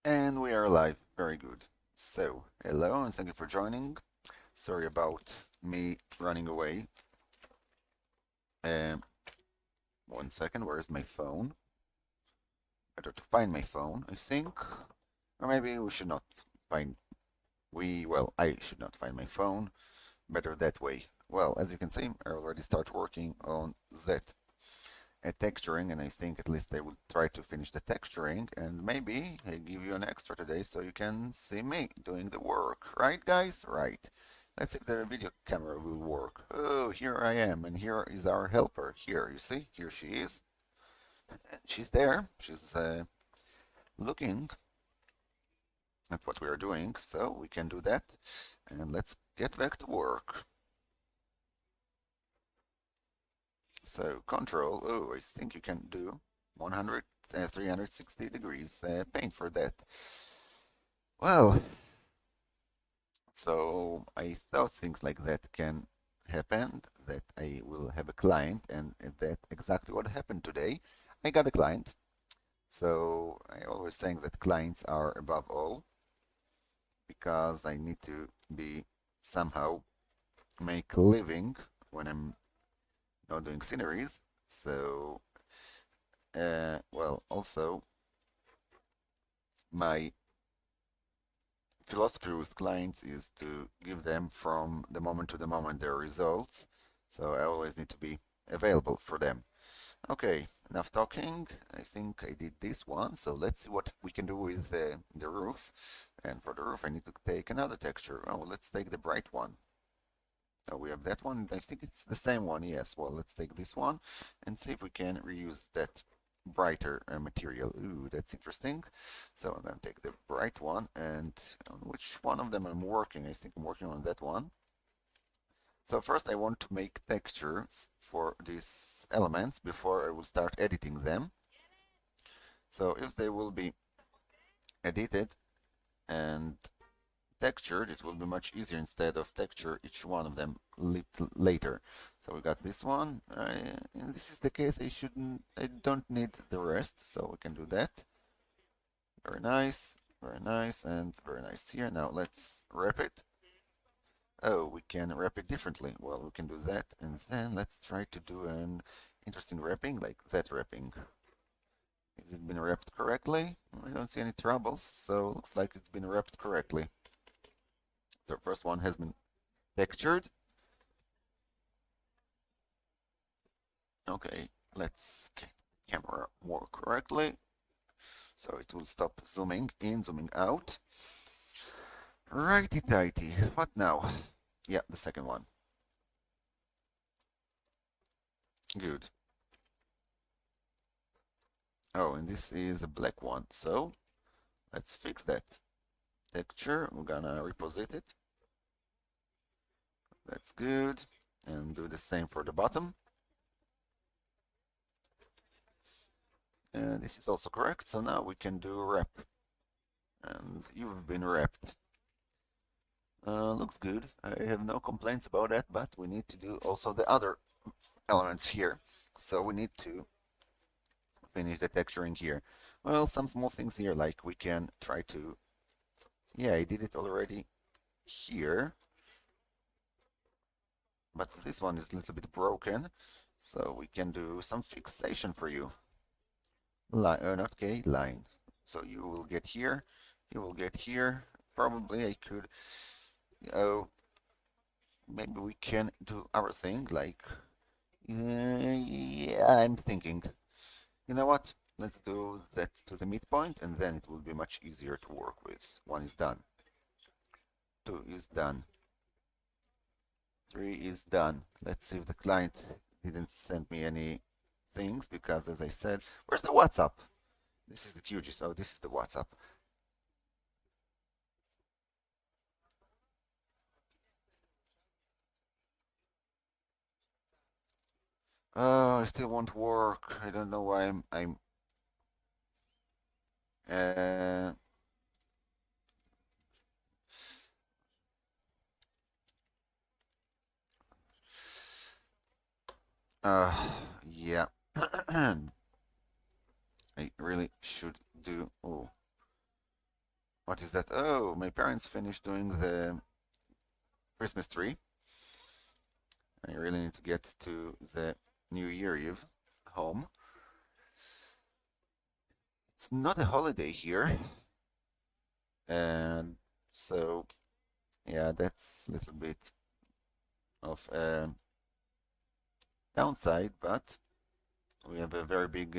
And we are live. Very good. So, hello and thank you for joining. Sorry about me running away. Um, 1 second, where's my phone? Better to find my phone, I think. Or maybe we should not find, I should not find my phone. Better that way. Well, as you can see, I already start working on that texturing, and I think at least I will try to finish the texturing, and maybe I give you an extra today so you can see me doing the work. Right, guys? Right. Let's see if the video camera will work. Oh, here I am, and here is our helper. Here, you see? Here she is. And she's there. She's looking at what we are doing, so we can do that. And let's get back to work. So control, oh, I think you can do 100, 360 degrees paint for that. Well, so I thought things like that can happen, that I will have a client, and that exactly what happened today. I got a client. So I always saying that clients are above all, because I need to be somehow make a living when I'm not doing sceneries. So well, also my philosophy with clients is to give them from the moment to the moment their results. So I always need to be available for them. Okay, enough talking. I think I did this one. So let's see what we can do with the roof. And for the roof, I need to take another texture. Oh, let's take the bright one. Oh, we have that one. I think it's the same one. Yes. Well, let's take this one and see if we can reuse that brighter material. Ooh, that's interesting. So I'm going to take the bright one, and on which one of them I'm working? I think I'm working on that one. So first I want to make textures for these elements before I will start editing them. So if they will be edited and textured, it will be much easier instead of texture each one of them later. So we got this one. In this is the case, I don't need the rest, so we can do that. Very nice, and very nice here. Now let's wrap it. Oh, we can wrap it differently. Well, we can do that, and then let's try to do an interesting wrapping, like that wrapping. Has it been wrapped correctly? I don't see any troubles, so looks like it's been wrapped correctly. So first one has been textured. Okay, let's get the camera more correctly. So it will stop zooming in, zooming out. Righty tighty. What now? Yeah, the second one. Good. Oh, and this is a black one. So let's fix that. Texture, we're gonna reposit it. That's good. And do the same for the bottom. And this is also correct. So now we can do wrap. And you've been wrapped. Looks good. I have no complaints about that, but we need to do also the other elements here. So we need to finish the texturing here. Well, some small things here, like we can try to, yeah, I did it already here, but this one is a little bit broken, so we can do some fixation for you. Line, not K, line. So you will get here, you will get here. Probably I could, oh, maybe we can do our thing, like, yeah, I'm thinking. You know what? Let's do that to the midpoint, and then it will be much easier to work with. One is done. Two is done. Three is done. Let's see if the client didn't send me any things, because as I said, where's the WhatsApp? This is the QGIS. Oh, this is the WhatsApp. Oh, I still won't work. I don't know why I'm uh yeah. I really should do. Oh, What is that? Oh, my parents finished doing the Christmas tree. I really need to get to the New Year Eve home. It's not a holiday here, and so yeah, that's a little bit of a downside, but we have a very big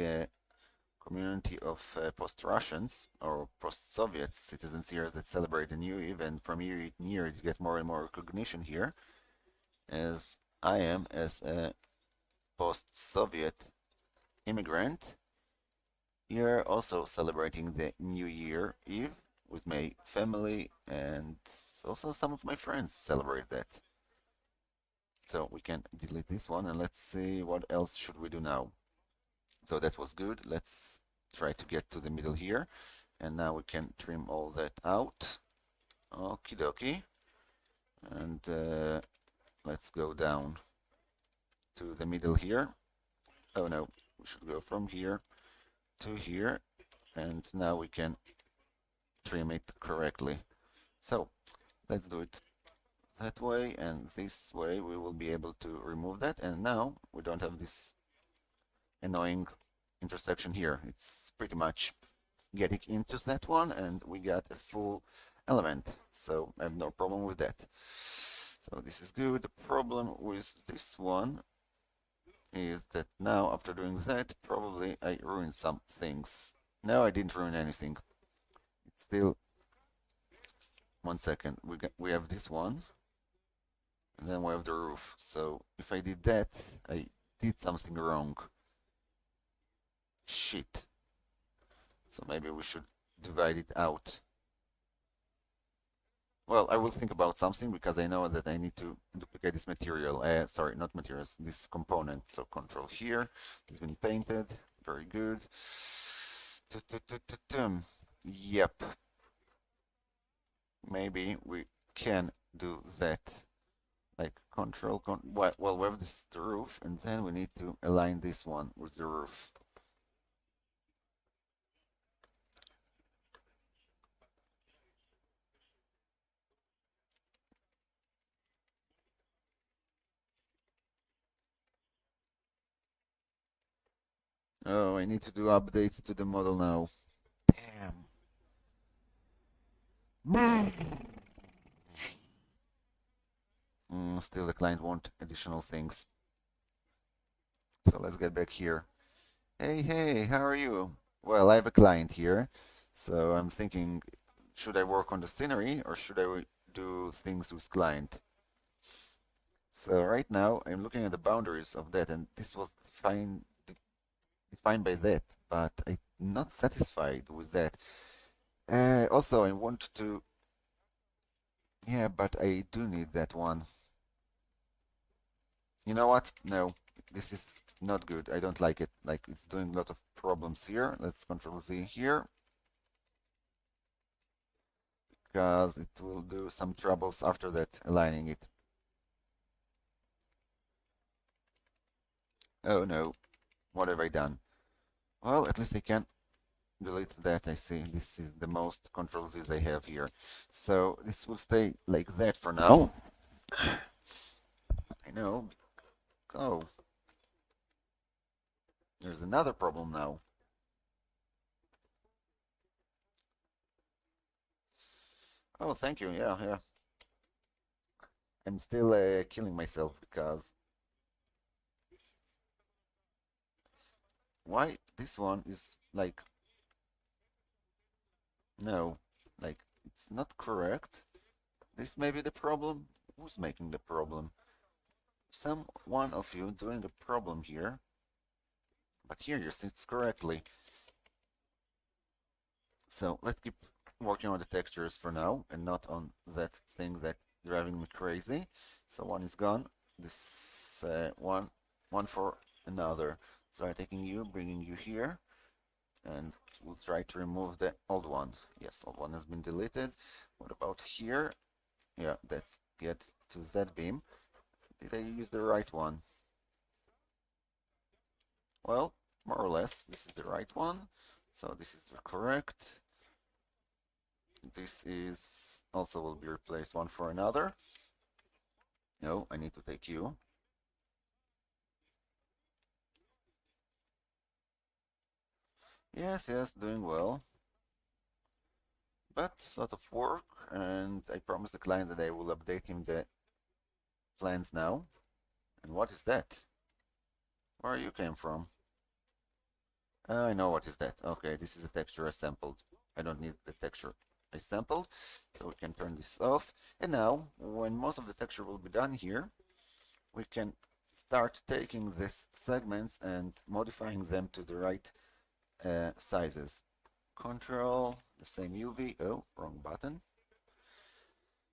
community of post-Russians or post-Soviet citizens here that celebrate the New Year, and from year to year it gets more and more recognition here, as I am as a post-Soviet immigrant here also celebrating the New Year Eve with my family, and also some of my friends celebrate that. So we can delete this one, and let's see what else should we do now. So that was good. Let's try to get to the middle here, and now we can trim all that out. Okie dokie. And let's go down to the middle here. Oh no, we should go from here to here, and now we can trim it correctly. So let's do it that way, and this way we will be able to remove that, and now we don't have this annoying intersection here. It's pretty much getting into that one, and we got a full element, so I have no problem with that. So this is good. The problem with this one is that now, after doing that, probably I ruined some things. No, I didn't ruin anything. It's still 1 second. We have this one, and then we have the roof. So if I did that, I did something wrong. Shit. So maybe we should divide it out. Well, I will think about something because I know that I need to duplicate this material. Sorry, not materials, this component. So control here. It's been painted. Very good. Yep. Maybe we can do that. Like control, well, we have this roof, and then we need to align this one with the roof. Oh, I need to do updates to the model now. Damn. Still the client want additional things. So let's get back here. Hey, how are you? Well, I have a client here, so I'm thinking, should I work on the scenery or should I do things with client? So right now I'm looking at the boundaries of that, and this was defined by that, but I'm not satisfied with that. Also, I want to, yeah, but I do need that one. You know what? No, this is not good. I don't like it. Like, it's doing a lot of problems here. Let's Control Z here, because it will do some troubles after that, aligning it. Oh no, what have I done? Well, at least I can delete that. I see this is the most Control Z's I have here. So this will stay like that for now. I know. Oh, there's another problem now. Oh, thank you. Yeah. I'm still killing myself because why this one is like, no, like it's not correct. This may be the problem. Who's making the problem? Some one of you doing a problem here, but here you see it's correctly. So let's keep working on the textures for now and not on that thing that driving me crazy. So one is gone. This one for another. So I'm taking you, bringing you here, and we'll try to remove the old one. Yes, old one has been deleted. What about here? Yeah, let's get to that beam. Did I use the right one? Well, more or less, this is the right one. So this is correct. This is also will be replaced one for another. No, I need to take you. Yes, yes, doing well. But a lot of work, and I promised the client that I will update him the plans now. And what is that? Where you came from? I know what is that. Okay, this is a texture I sampled. I don't need the texture I sampled, so we can turn this off. And now, when most of the texture will be done here, we can start taking these segments and modifying them to the right sizes. Control, the same UV. Oh, wrong button.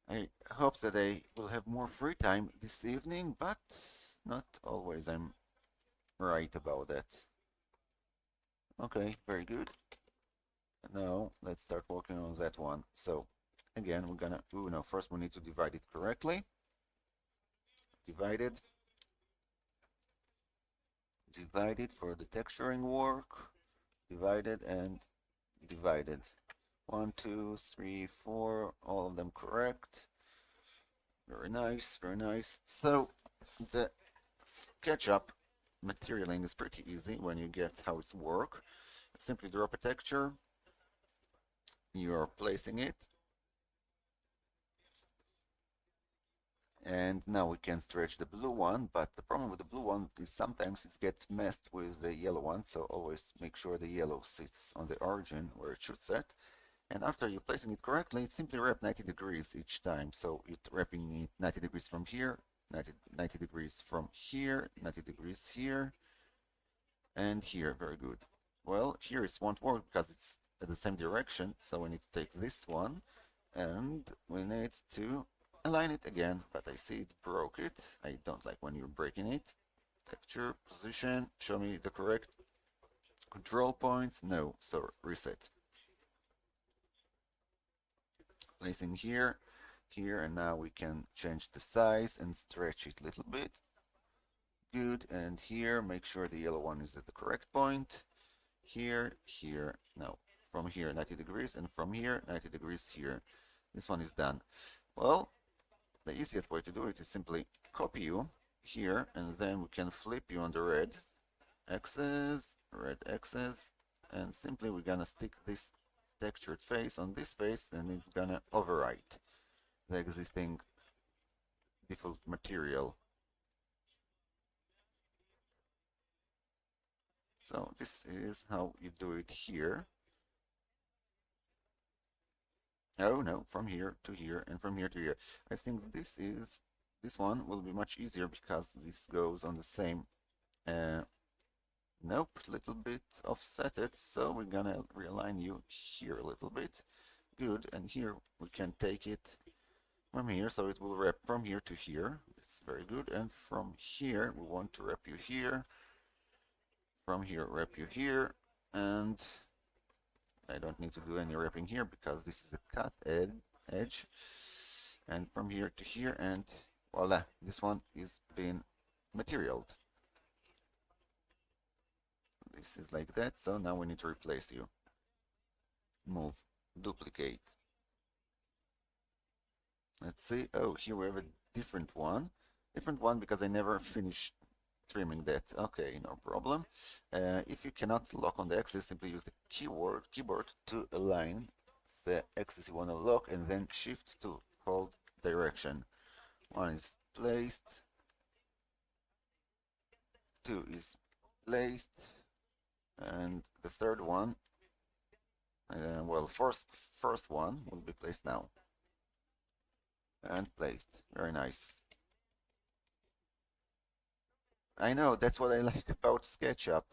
I hope that I will have more free time this evening, but not always I'm right about that. Okay, very good. Now let's start working on that one. So again, we're gonna, oh no, first we need to divide it correctly. Divided, divided for the texturing work. Divided and divided. 1, 2, 3, 4, all of them correct. Very nice, very nice. So the SketchUp materialing is pretty easy when you get how it's work. Simply drop a texture, you're placing it, and now we can stretch the blue one, but the problem with the blue one is sometimes it gets messed with the yellow one, so always make sure the yellow sits on the origin where it should set. And after you're placing it correctly, simply wrap 90 degrees each time. So you're wrapping it 90 degrees from here, 90 degrees from here, 90 degrees here, and here. Very good. Well, here it won't work because it's at the same direction, so we need to take this one and we need to align it again, but I see it broke it. I don't like when you're breaking it. Texture, position, show me the correct control points. No, so reset. Placing here, here, and now we can change the size and stretch it a little bit. Good, and here, make sure the yellow one is at the correct point. Here, here, no, from here 90 degrees, and from here 90 degrees here. This one is done. Well, the easiest way to do it is simply copy you here, and then we can flip you on the red axis, and simply we're gonna stick this textured face on this face, and it's gonna overwrite the existing default material. So this is how you do it here. Oh no, from here to here and from here to here. I think this one will be much easier because this goes on the same nope, little bit offsetted, so we're gonna realign you here a little bit. Good, and here we can take it from here, so it will wrap from here to here. It's very good, and from here we want to wrap you here. From here, wrap you here, and I don't need to do any wrapping here because this is a cut edge. And from here to here, and voila, this one is being materialed. This is like that, so now we need to replace you. Move, duplicate. Let's see, oh, here we have a different one. Different one because I never finished trimming that. Okay, no problem. If you cannot lock on the axis, simply use the keyboard to align the axis you want to lock and then shift to hold direction. One is placed, two is placed, and the third one, well, first one will be placed now. And placed. Very nice. I know, that's what I like about SketchUp.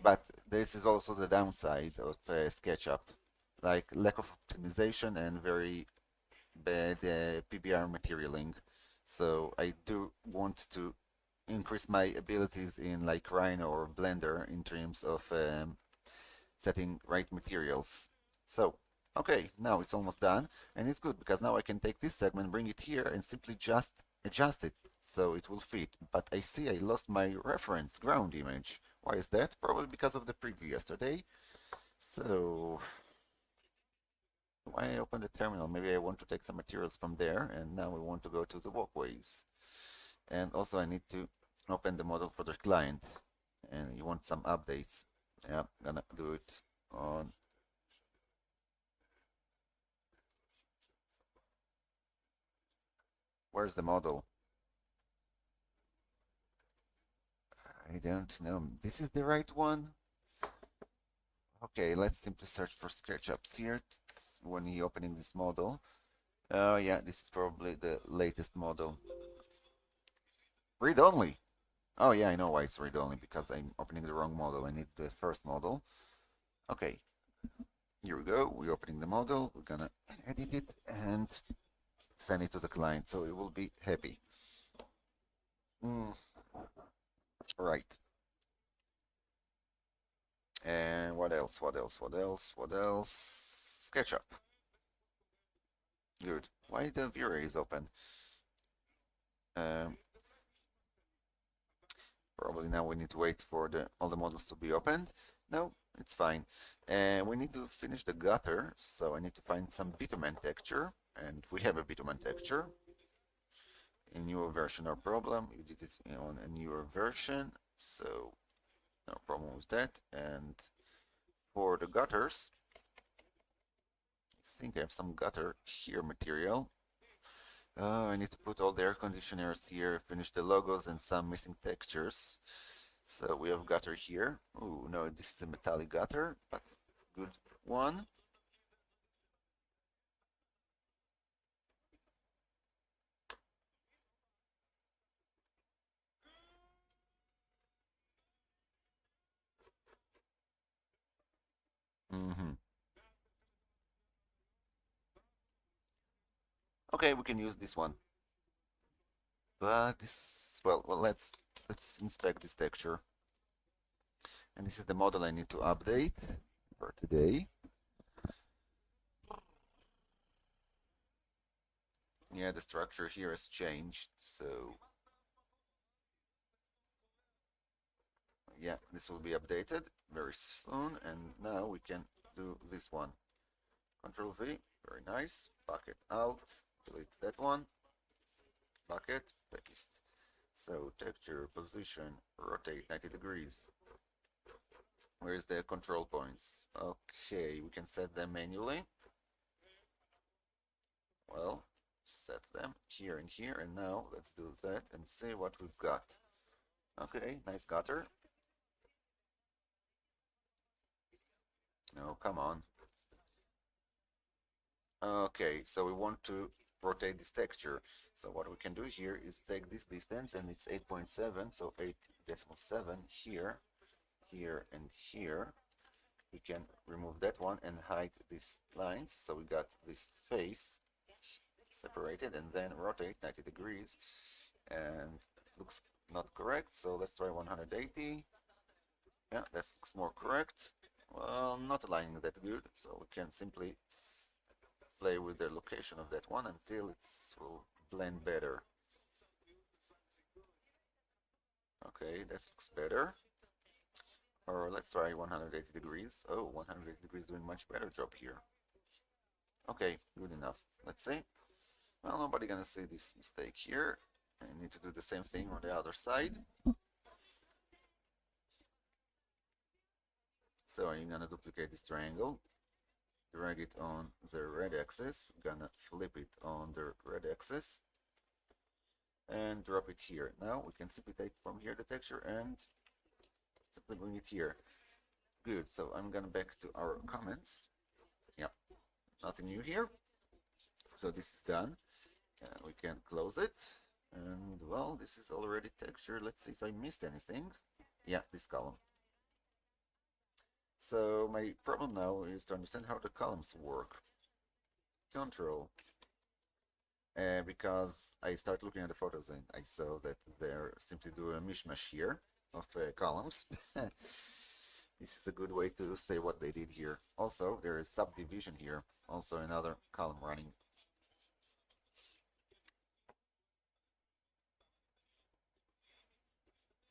But this is also the downside of SketchUp, like lack of optimization and very bad PBR materialing. So I do want to increase my abilities in like Rhino or Blender in terms of setting right materials. So, okay, now it's almost done, and it's good because now I can take this segment, bring it here, and simply just adjust it so it will fit. But I see I lost my reference ground image. Why is that? Probably because of the preview yesterday. So, Why I open the terminal? Maybe I want to take some materials from there, and now we want to go to the walkways. And also I need to open the model for the client, and you want some updates. Yeah, gonna do it on. Where's the model? I don't know. This is the right one? Okay, let's simply search for SketchUps here when he opening this model. Oh yeah, this is probably the latest model. Read only. Oh yeah, I know why it's read only, because I'm opening the wrong model. I need the first model. Okay, here we go. We're opening the model. We're gonna edit it and send it to the client, so it will be happy. Right. And what else? What else? What else? What else? SketchUp. Good. Why the viewer is open? Um, Probably now we need to wait for all the models to be opened. No, it's fine. And we need to finish the gutter, so I need to find some bitumen texture, and we have a bitumen texture. In newer version, no problem. You did it on a newer version, so no problem with that. And for the gutters, I think I have some gutter here material. I need to put all the air conditioners here, finish the logos and some missing textures. So we have gutter here. Oh no, this is a metallic gutter, but it's a good one. Okay, we can use this one. But this, well, let's inspect this texture. And this is the model I need to update for today. Yeah, the structure here has changed, so yeah, this will be updated very soon. And now we can do this one. Control V, very nice. Bucket out, delete that one. Bucket, paste. So texture, position, rotate 90 degrees. Where's the control points? Okay, we can set them manually. Well, set them here and here, and now let's do that and see what we've got. Okay, nice gutter. No, come on. Okay, so we want to rotate this texture. So what we can do here is take this distance, and it's 8.7, so 8.7 here, here, and here. We can remove that one and hide these lines. So we got this face separated, and then rotate 90 degrees, and looks not correct. So let's try 180. Yeah, that looks more correct. Well, not aligning that good, so we can simply play with the location of that one until it will blend better. Okay, that looks better. Or let's try 180 degrees. Oh, 180 degrees doing much better job here. Okay, good enough. Let's see. Well, nobody gonna see this mistake here. I need to do the same thing on the other side. So I'm gonna duplicate this triangle, drag it on the red axis, gonna flip it on the red axis, and drop it here. Now we can simply take from here the texture and simply bring it here. Good, so I'm gonna back to our comments. Yeah, nothing new here. So this is done. We can close it. And well, this is already texture. Let's see if I missed anything. Yeah, this column. So my problem now is to understand how the columns work. Control. Because I start looking at the photos and I saw that they're simply do a mishmash here of columns. This is a good way to say what they did here. Also, there is subdivision here. Also another column running.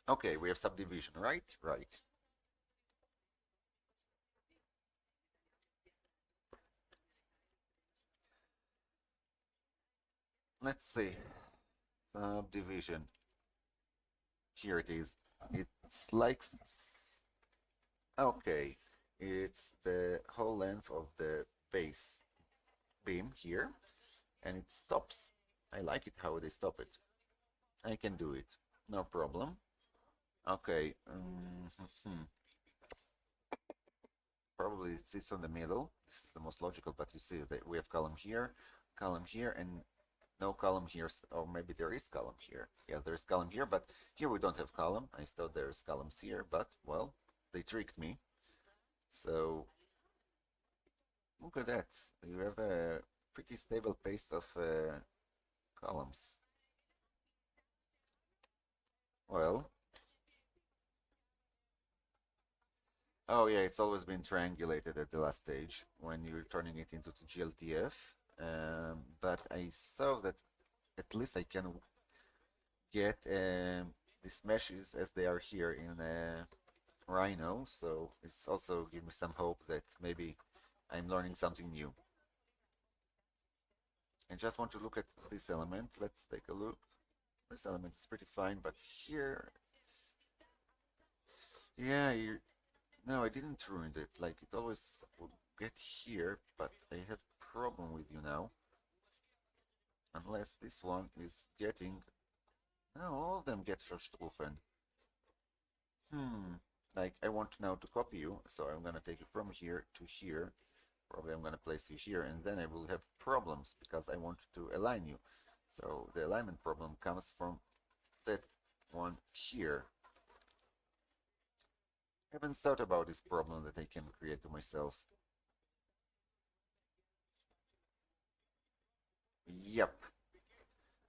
Okay, we have subdivision, right? Right. Let's see. Subdivision. Here it is. It's like, okay, it's the whole length of the base beam here, and it stops. I like it how they stop it. I can do it, no problem. Okay, probably it sits on the middle. This is the most logical, but you see that we have column here, and no column here, or maybe there is column here. Yes, there is column here, but here we don't have column. I thought there's columns here, but well, they tricked me. So look at that. You have a pretty stable paste of columns. Well, oh yeah, it's always been triangulated at the last stage when you're turning it into the GLTF. But I saw that at least I can get these meshes as they are here in Rhino, so it's also give me some hope that maybe I'm learning something new. I just want to look at this element. Let's take a look. This element is pretty fine, but here, yeah, no, I didn't ruin it. Like it always will get here, but I have problem with you now. Unless this one is getting, no, all of them get Verstoffen. Hmm, like I want now to copy you, so I'm gonna take it from here to here. Probably I'm gonna place you here, and then I will have problems because I want to align you. So the alignment problem comes from that one here. I haven't thought about this problem that I can create to myself. Yep,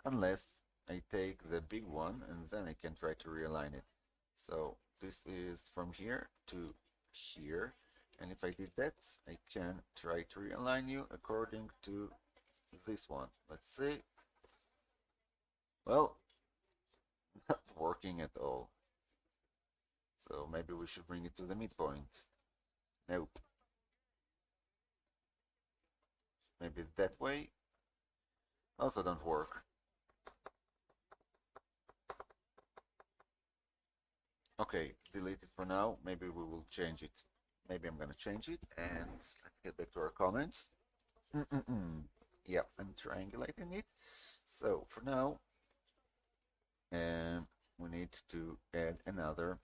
unless I take the big one and then I can try to realign it. So this is from here to here, and if I did that, I can try to realign you according to this one. Let's see. Well, not working at all. So maybe we should bring it to the midpoint. Nope. Maybe that way. Also don't work. Okay, delete it for now. Maybe we will change it. Maybe I'm gonna change it, and let's get back to our comments. Yeah, I'm triangulating it. So for now, we need to add another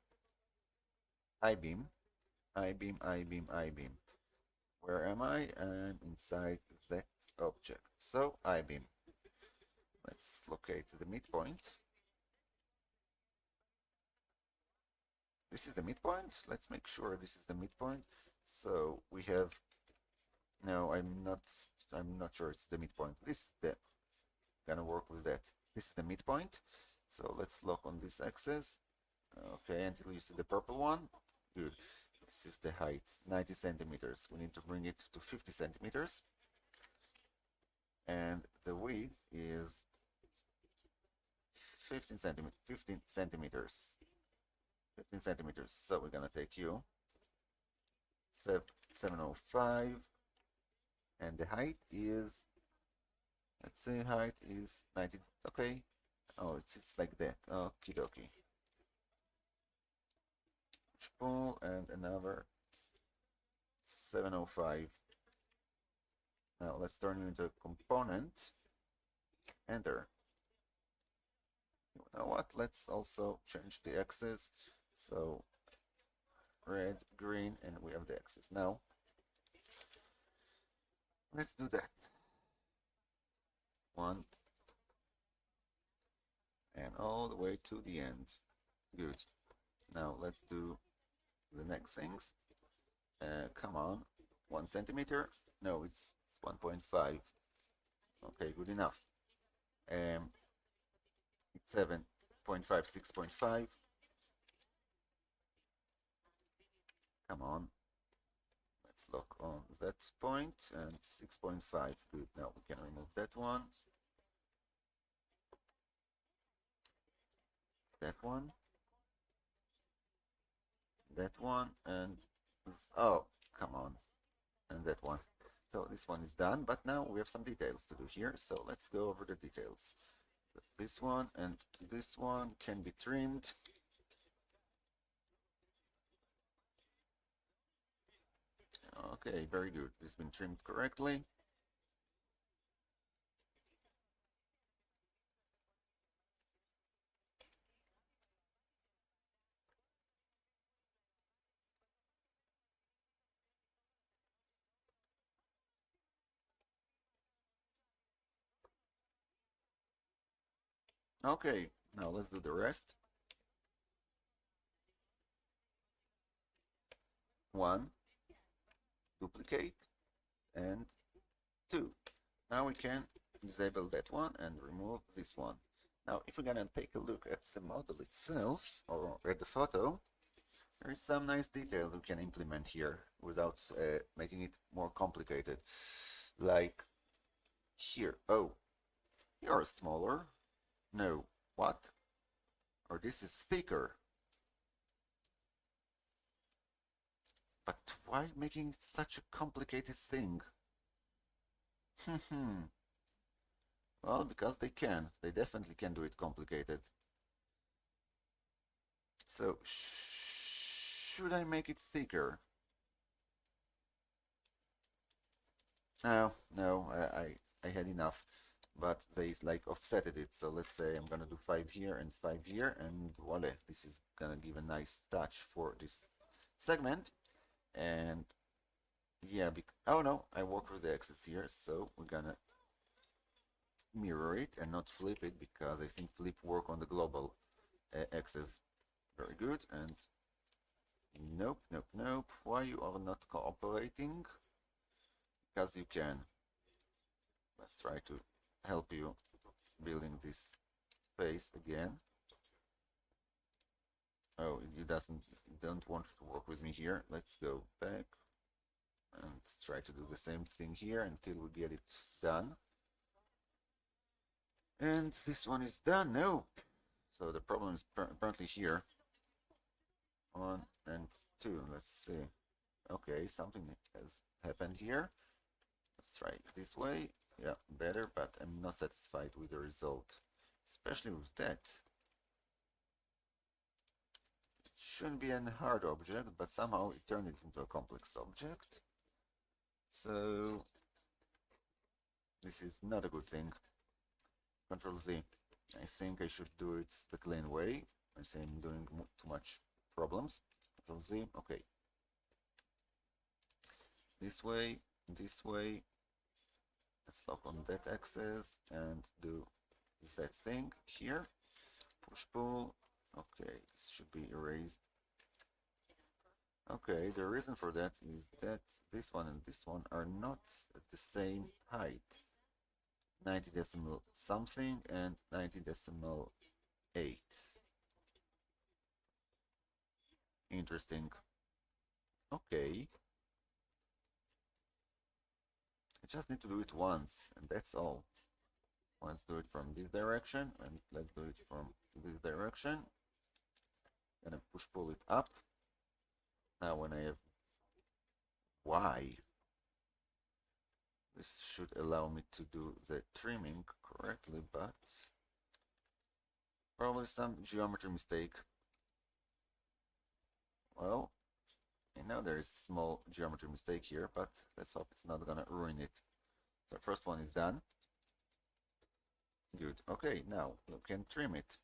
I-beam, I-beam, I-beam, I-beam. Where am I? I'm inside that object. So I-beam. Let's locate the midpoint. This is the midpoint. Let's make sure this is the midpoint. So we have, no, I'm not sure it's the midpoint. This is the, gonna work with that. This is the midpoint. So let's lock on this axis. Okay, until you see the purple one. Good. This is the height, 90 centimeters. We need to bring it to 50 centimeters. And the width is 15 centimeters. 15 centimeters. 15 centimeters. So we're gonna take you 705, and the height is, let's say height is 90. Okay. Oh, it's like that. Okie dokie. Pull and another 705. Now let's turn you into a component. Enter. You know what? Let's also change the axis. So red, green, and we have the axis. Now let's do that. One and all the way to the end. Good. Now let's do the next things. Come on. 1 centimeter. No, it's 1.5. Okay, good enough. It's 7.5, 6.5. Come on. Let's lock on that point, and 6.5. Good. Now we can remove that one. That one. That one, and oh, come on. And that one. So this one is done, but now we have some details to do here. So let's go over the details. This one and this one can be trimmed. Okay, very good. It's been trimmed correctly. Okay, now let's do the rest. 1, duplicate, and 2. Now we can disable that one and remove this one. Now, if we're gonna take a look at the model itself, or at the photo, there is some nice detail we can implement here without making it more complicated. Like here, oh, you're smaller. No, what? Or this is thicker. But why making it such a complicated thing? Well, because they can. They definitely can do it complicated. So, should I make it thicker? No, no, I had enough. But they like offsetted it. So let's say I'm gonna do 5 here and 5 here, and voila, this is gonna give a nice touch for this segment. And yeah, oh no, I work with the axis here, so we're gonna mirror it and not flip it, because I think flip work on the global axis. Very good. And nope, nope, nope. Why you are not cooperating? Because you can. Let's try to help you building this face again. Oh, you don't want to work with me here. Let's go back and try to do the same thing here until we get it done. And this one is done. No. So the problem is apparently here. 1 and 2. Let's see. Okay, something has happened here. Let's try it this way. Yeah, better, but I'm not satisfied with the result, especially with that. It shouldn't be a hard object, but somehow it turned it into a complex object. So this is not a good thing. Control Z. I think I should do it the clean way. I say I'm doing too much problems. Control Z. Okay. This way, this way. Let's lock on that axis and do that thing here. Push pull. Okay, this should be erased. Okay, the reason for that is that this one and this one are not at the same height. 90 decimal something and 90 decimal 8. Interesting. Okay. I just need to do it once, and that's all. Let's do it from this direction, and let's do it from this direction. Gonna push pull it up. Now when I have Y, this should allow me to do the trimming correctly, but probably some geometry mistake. Well, I know there is small geometry mistake here, but let's hope it's not gonna ruin it. So first one is done. Good. Okay, now you can trim it,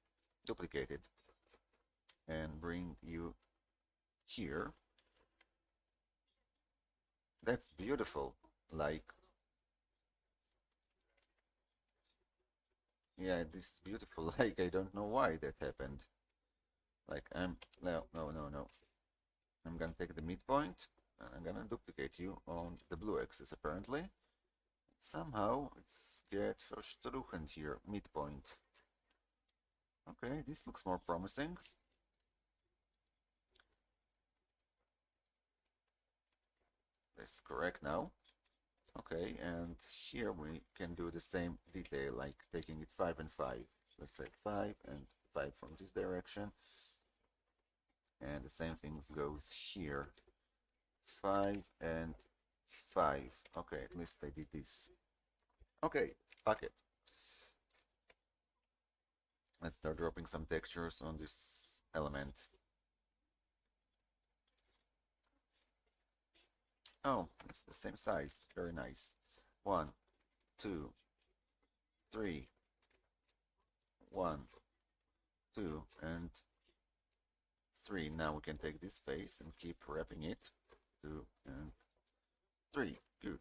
duplicate it, and bring you here. That's beautiful. Like, yeah, this is beautiful. Like, I don't know why that happened. Like, no, no, no, no. I'm gonna take the midpoint, and I'm gonna duplicate you on the blue axis, apparently. Somehow, it's get verstruchen here, midpoint. Okay, this looks more promising. That's correct now. Okay, and here we can do the same detail, like taking it 5 and 5. Let's say 5 and 5 from this direction. And the same thing goes here. 5 and 5. Okay, at least I did this. Okay, pack it. Let's start dropping some textures on this element. Oh, it's the same size. Very nice. 1, 2, 3. 1, 2, and 3. Now we can take this face and keep wrapping it. 2 and 3. Good.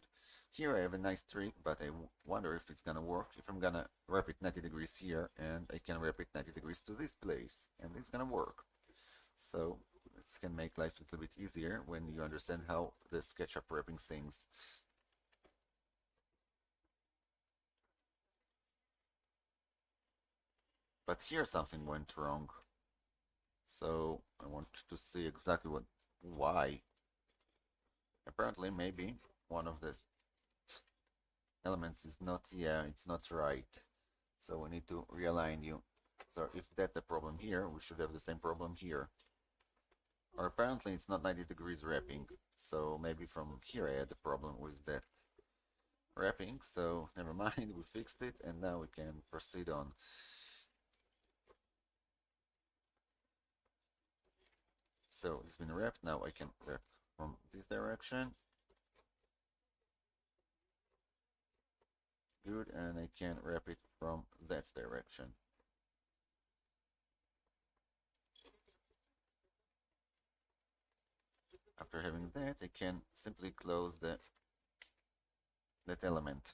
Here I have a nice trick, but I wonder if it's gonna work. If I'm gonna wrap it 90 degrees here, and I can wrap it 90 degrees to this place, and it's gonna work. So this can make life a little bit easier when you understand how the SketchUp wrapping things. But here something went wrong. So I want to see exactly why. Apparently, maybe one of the elements is not, yeah, it's not right. So we need to realign you. So if that's the problem here, we should have the same problem here. Or apparently it's not 90 degrees wrapping. So maybe from here I had the problem with that wrapping. So never mind, we fixed it, and now we can proceed on. So it's been wrapped. Now I can wrap from this direction. Good, and I can wrap it from that direction. After having that, I can simply close that element.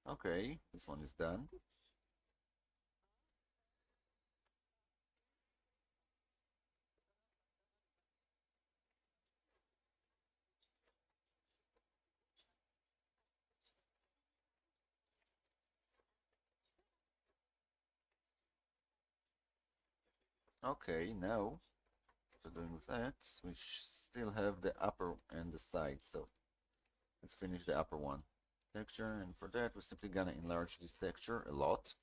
Okay, this one is done. Okay, now after doing that, we still have the upper and the side. So let's finish the upper one. Texture, and for that we're simply gonna enlarge this texture a lot.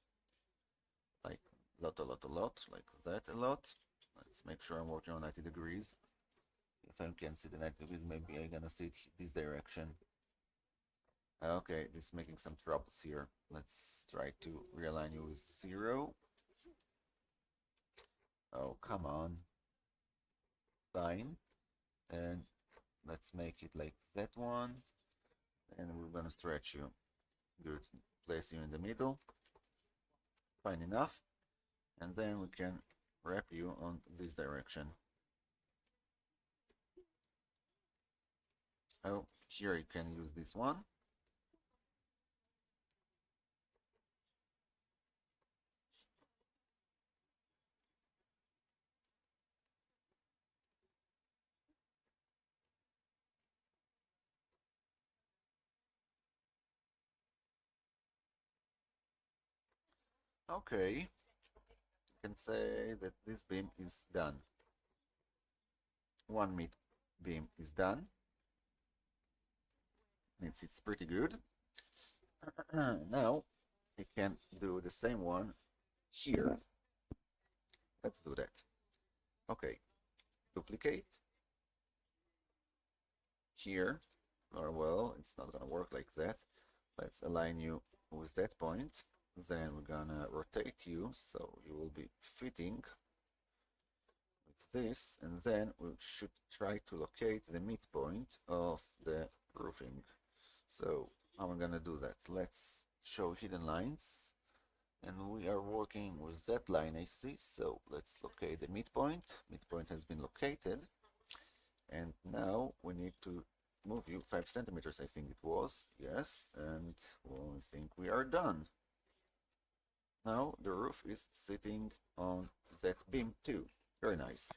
Like a lot, like that a lot. Let's make sure I'm working on 90 degrees. If I can see the 90 degrees, maybe I'm gonna see it this direction. Okay, this is making some troubles here. Let's try to realign you with 0. Oh, come on. Fine. And let's make it like that one. And we're gonna stretch you. Good. Place you in the middle. Fine enough. And then we can wrap you on this direction. Oh, here you can use this one. Okay, you can say that this beam is done. One mid beam is done. It's pretty good. Now I can do the same one here. Let's do that. Okay, duplicate here. Or well, it's not gonna work like that. Let's align you with that point. Then we're gonna rotate you so you will be fitting with this, and then we should try to locate the midpoint of the roofing. So how am I gonna do that? Let's show hidden lines, and we are working with that line I see. So let's locate the midpoint. Midpoint has been located, and now we need to move you 5 centimeters, I think it was. Yes, and well, I think we are done. Now the roof is sitting on that beam too. Very nice.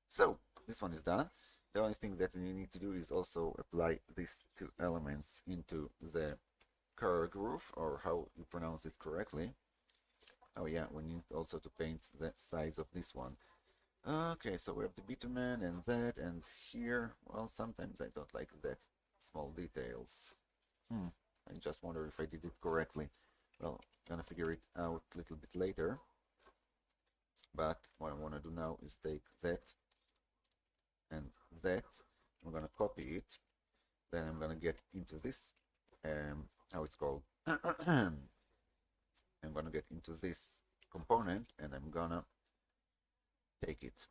So this one is done. The only thing that you need to do is also apply these two elements into the curved roof, or how you pronounce it correctly. Oh yeah, we need also to paint the size of this one. Okay, so we have the bitumen and that, and here, well, sometimes I don't like that small details. I just wonder if I did it correctly. Well, gonna figure it out a little bit later. But what I want to do now is take that and that. I'm gonna copy it. Then I'm gonna get into this, how it's called. I'm gonna get into this component and I'm gonna take it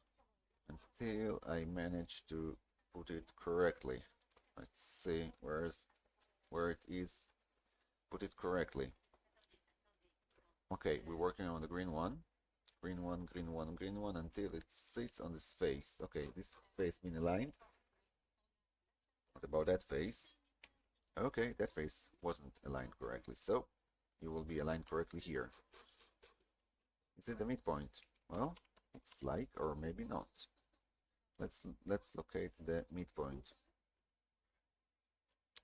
until I manage to put it correctly. Let's see where it is. Put it correctly. Okay, we're working on the green one. Green one, green one, green one until it sits on this face. Okay, this face been aligned. What about that face? Okay, that face wasn't aligned correctly, so you will be aligned correctly here. Is it the midpoint? Well, it's like, or maybe not. Let's locate the midpoint.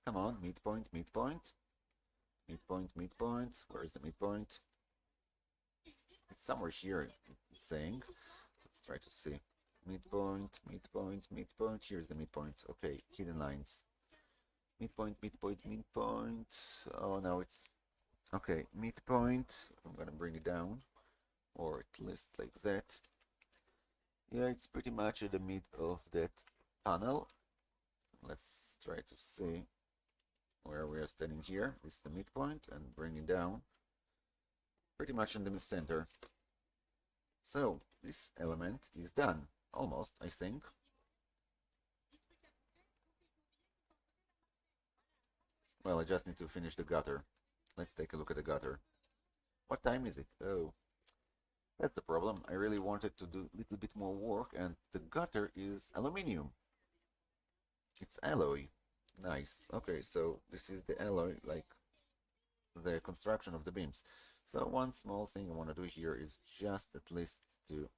Come on, midpoint, midpoint, midpoint, midpoint. Where is the midpoint? It's somewhere here, it's saying. Let's try to see. Midpoint, midpoint, midpoint. Here's the midpoint. Okay, hidden lines. Midpoint, midpoint, midpoint. Oh, now it's... Okay, midpoint. I'm gonna bring it down. Or at least like that. Yeah, it's pretty much at the mid of that panel. Let's try to see where we are standing here. This is the midpoint and bring it down. Pretty much in the center. So, this element is done. Almost, I think. Well, I just need to finish the gutter. Let's take a look at the gutter. What time is it? Oh, that's the problem. I really wanted to do a little bit more work, and the gutter is aluminium. It's alloy. Nice. Okay, so this is the alloy, like the construction of the beams. So one small thing I want to do here is just at least to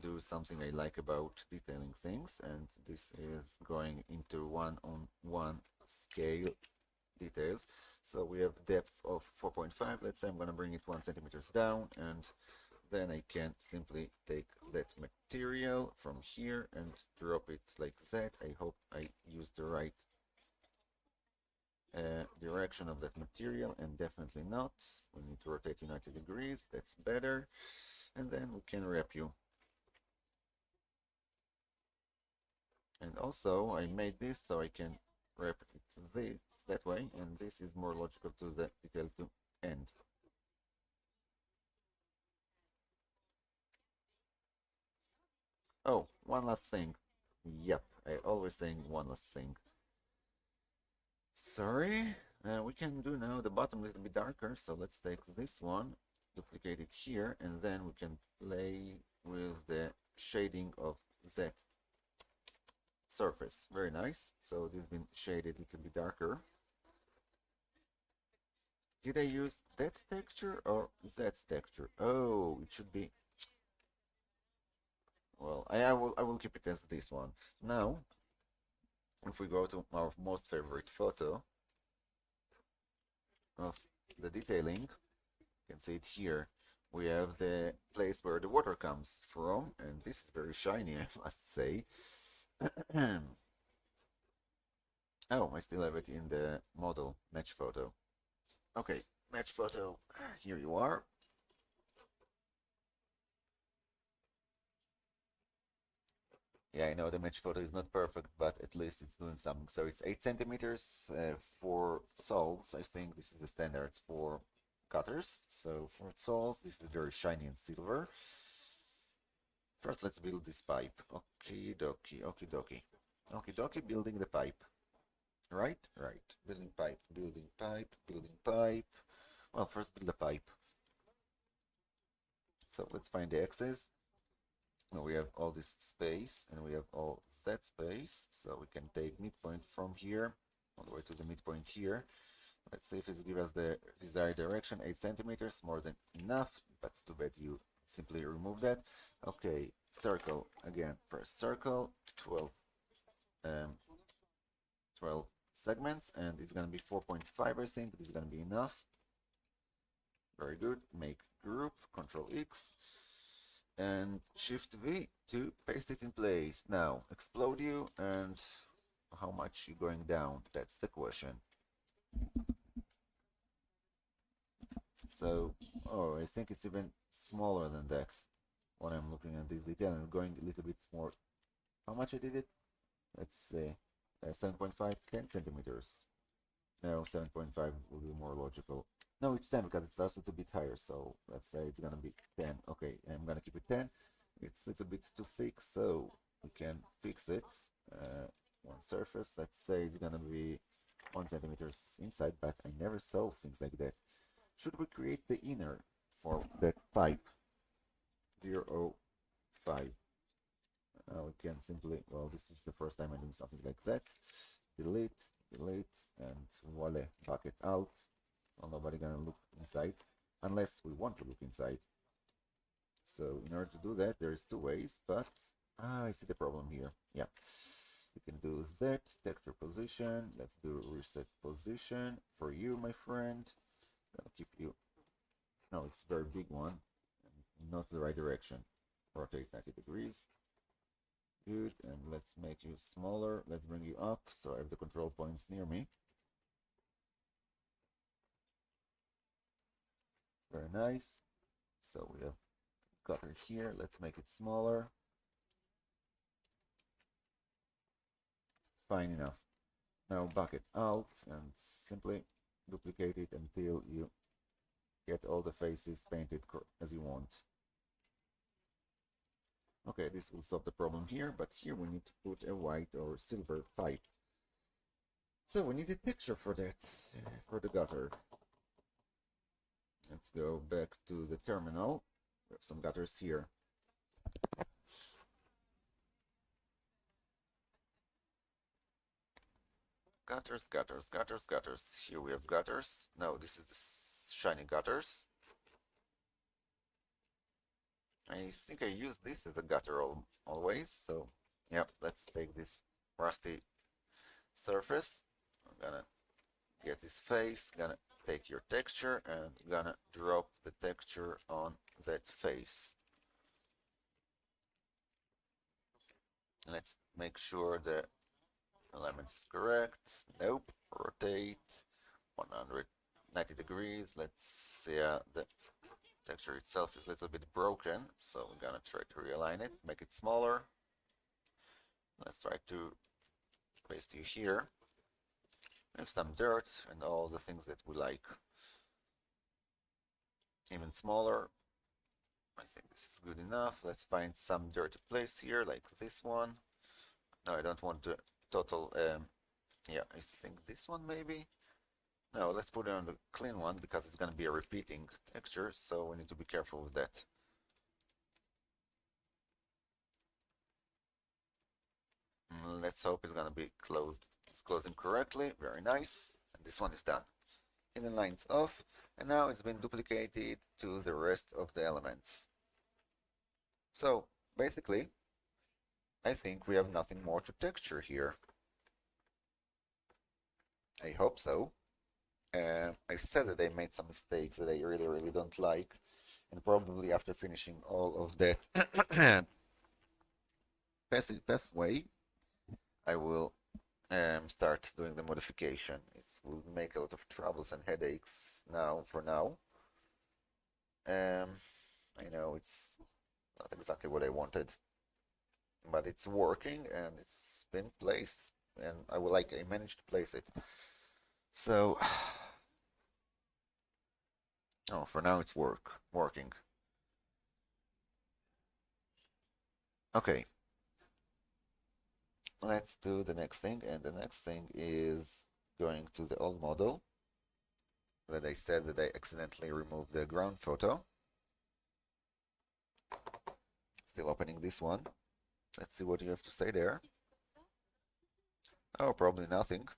do something I like about detailing things, and this is going into one-on-one scale details. So we have depth of 4.5. Let's say I'm going to bring it 1 centimeters down, and then I can simply take that material from here and drop it like that. I hope I use the right direction of that material, and definitely not. We need to rotate 90 degrees. That's better. And then we can wrap you. And also I made this so I can wrap it this that way, and this is more logical to the detail to end. Oh, one last thing. Yep, I always saying one last thing. Sorry. We can do now the bottom a little bit darker, so let's take this one, duplicate it here, and then we can play with the shading of that surface. Very nice. So this has been shaded a little bit darker. Did I use that texture or that texture? Oh, it should be... Well, I will keep it as this one. Now, if we go to our most favorite photo of the detailing, you can see it here. We have the place where the water comes from, and this is very shiny, I must say. Oh, I still have it in the model match photo. Okay, match photo, here you are. Yeah, I know the match photo is not perfect, but at least it's doing something. So it's 8 centimeters for soles. I think this is the standards for cutters. So for soles, this is very shiny and silver. First, let's build this pipe. Okie dokie, okie dokie. Okie dokie, building the pipe. Right? Right. Building pipe, building pipe, building pipe. Well, first build the pipe. So let's find the axis. Now we have all this space and we have all that space, so we can take midpoint from here all the way to the midpoint here. Let's see if it gives us the desired direction. 8 centimeters, more than enough, but too bad you simply remove that. Okay, circle again, press circle, 12 12 segments, and it's gonna be 4.5. I think this is gonna be enough. Very good. Make group, Control X and Shift V to paste it in place. Now explode you, and how much you going down? That's the question. So, oh, I think it's even smaller than that when I'm looking at this detail and going a little bit more. How much I did it? Let's say 7.5, 10 centimeters. No, 7.5 will be more logical. No, it's 10 because it's also a bit higher. So let's say it's gonna be 10. Okay, I'm gonna keep it 10. It's a little bit too thick, so we can fix it. One surface, let's say it's gonna be 1 centimeters inside, but I never saw things like that. Should we create the inner for that type 005? We can simply, well, this is the first time I'm doing something like that. Delete, delete, and voila, bucket out. Well, nobody gonna look inside unless we want to look inside. So in order to do that, there's two ways, but I see the problem here. Yeah, we can do that, texture position. Let's do reset position for you, my friend. Gonna keep you. No, it's a very big one, and not the right direction. Rotate 90 degrees. Good, and let's make you smaller. Let's bring you up so I have the control points near me. Very nice. So we have gutter here. Let's make it smaller. Fine enough. Now bucket out and simply duplicate it until you get all the faces painted as you want. Okay, this will solve the problem here, but here we need to put a white or silver pipe. So we need a picture for that, for the gutter. Let's go back to the terminal. We have some gutters here. Gutters, gutters, gutters, gutters. Here we have gutters. No, this is the shiny gutters. I think I use this as a gutter always, so yep, let's take this rusty surface. I'm gonna get this face, gonna take your texture and gonna drop the texture on that face. Let's make sure the alignment is correct. Nope, rotate 190 degrees. Let's see, the texture itself is a little bit broken, so we're gonna try to realign it, make it smaller. Let's try to paste you here. We have some dirt and all the things that we like. Even smaller. I think this is good enough. Let's find some dirty place here, like this one. No, I don't want the total, yeah, I think this one maybe. No, let's put it on the clean one because it's going to be a repeating texture, so we need to be careful with that. Let's hope it's going to be closed. It's closing correctly. Very nice. And this one is done. Hidden lines off, and now it's been duplicated to the rest of the elements. So basically, I think we have nothing more to texture here. I hope so. I said that I made some mistakes that I really don't like, and probably after finishing all of that pathway, I will start doing the modification. It will make a lot of troubles and headaches now for now. I know it's not exactly what I wanted, but it's working and it's been placed, and I managed to place it. So, oh, for now it's working. Okay, let's do the next thing, and the next thing is going to the old model that I said that I accidentally removed the ground photo. Still opening this one. Let's see what you have to say there. Oh, probably nothing.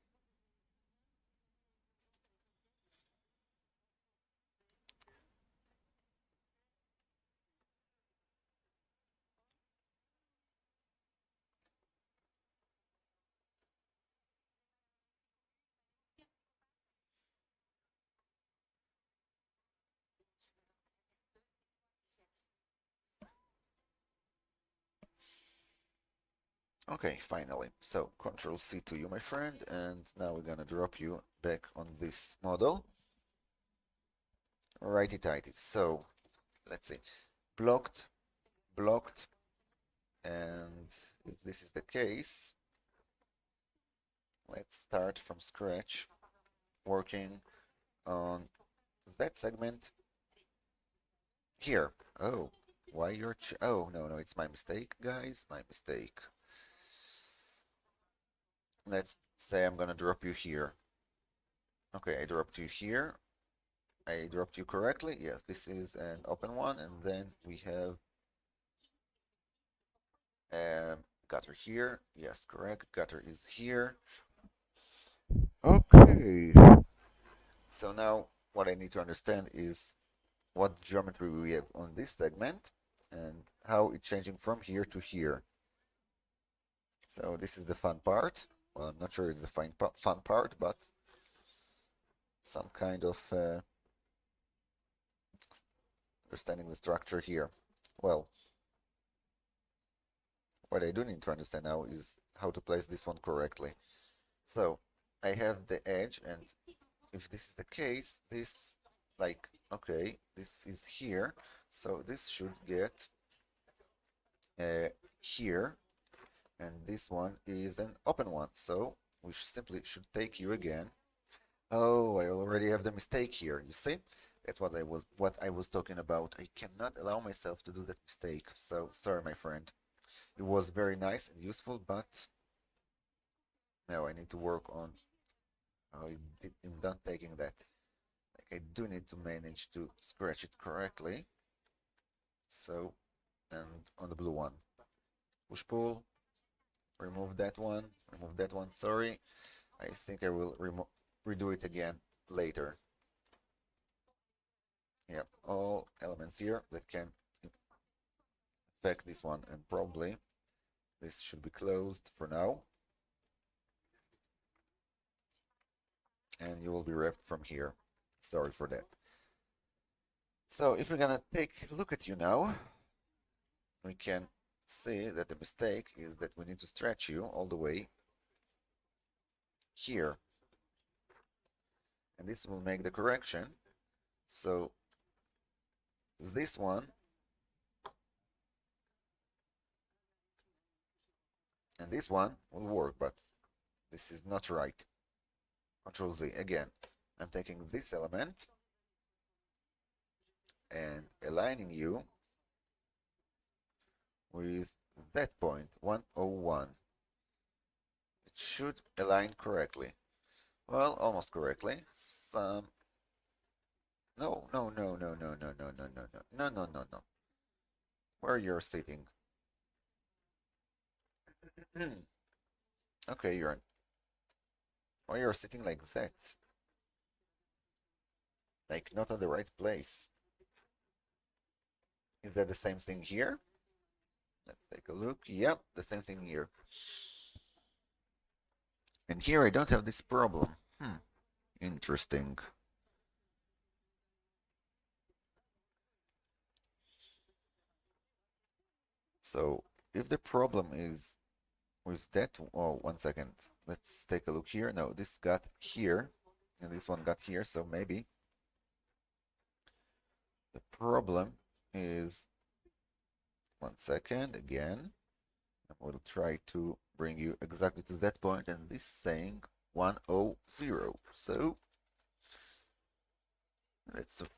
Okay, finally. So, Control C to you, my friend, and now we're gonna drop you back on this model. righty-tighty. So let's see, blocked, blocked, and if this is the case, let's start from scratch, working on that segment here. Oh, why you're oh, no, it's my mistake, guys, my mistake. Let's say I'm gonna drop you here. Okay, I dropped you here. I dropped you correctly. Yes, this is an open one, and then we have gutter here. Yes, correct. Gutter is here. Okay. So now what I need to understand is what geometry we have on this segment and how it's changing from here to here. So this is the fun part. Well, I'm not sure it's the fun part, but some kind of understanding the structure here. Well, what I do need to understand now is how to place this one correctly. So I have the edge, and if this is the case, this, like, okay, this is here, so this should get here, and this one is an open one, so we simply should take you again. Oh, I already have the mistake here, you see? That's what I was talking about. I cannot allow myself to do that mistake, so sorry, my friend. It was very nice and useful, but now I need to work on how I'm done taking that. Like, I do need to manage to scratch it correctly. So, and on the blue one, push pull, remove that one, sorry. I think I will redo it again later. Yeah, all elements here that can affect this one, and probably this should be closed for now. And you will be wrapped from here. Sorry for that. So if we're gonna take a look at you now, we can see that the mistake is that we need to stretch you all the way here. And this will make the correction. So this one and this one will work, but this is not right. Control Z again. I'm taking this element and aligning you with that point, 101. It should align correctly. Well, almost correctly. Some. No, no, no, no, no, no, no, no, no, no, no, no, no, no. Where you're sitting. Okay, you're. Why you're sitting like that? Like not at the right place. Is that the same thing here? Let's take a look. Yep, the same thing here. And here I don't have this problem. Interesting. So if the problem is with that, oh, 1 second. Let's take a look here. No, this got here, and this one got here, so maybe the problem is 1 second again. I will try to bring you exactly to that point, and this saying 100. So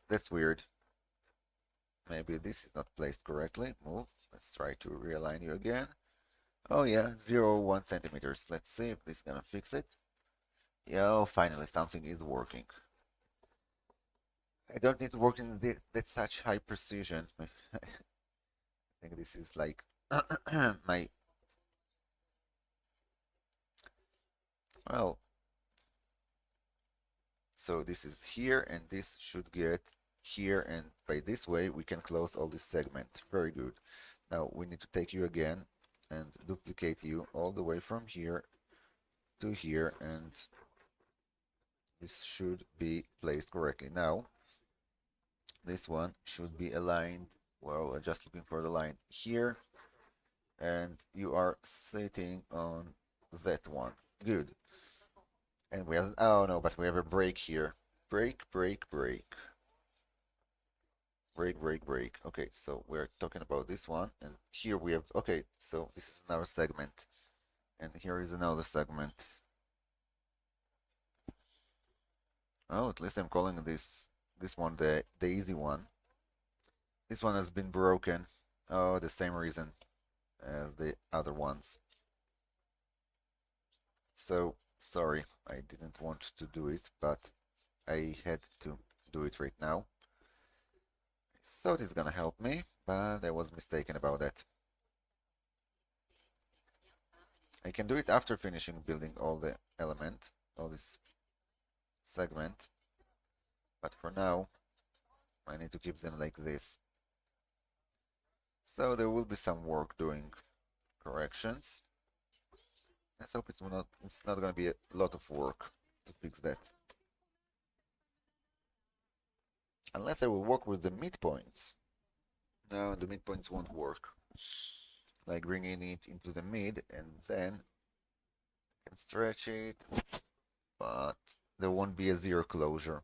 that's weird. Maybe this is not placed correctly. Move. Let's try to realign you again. Oh yeah, 0.1 centimeters. Let's see if this is gonna fix it. Yeah, finally something is working. I don't need to work in that such high precision. I think this is like my, well, so this is here, and this should get here, and by this way we can close all this segment. Very good. Now we need to take you again and duplicate you all the way from here to here, and this should be placed correctly. Now this one should be aligned. Well, I'm just looking for the line here, and you are sitting on that one. Good. And we have, oh no, but we have a break here. Break, break, break. break. Okay, so we're talking about this one, and here we have, okay, so this is another segment, and here is another segment. Oh, at least I'm calling this one the easy one. This one has been broken. Oh, the same reason as the other ones. So sorry, I didn't want to do it, but I had to do it right now. I thought it's gonna help me, but I was mistaken about that. I can do it after finishing building all the element, all this segment, but for now, I need to keep them like this. So there will be some work doing corrections. Let's hope it's not gonna be a lot of work to fix that. Unless I will work with the midpoints. No, the midpoints won't work. Like bringing it into the mid and then I can stretch it, but there won't be a zero closure.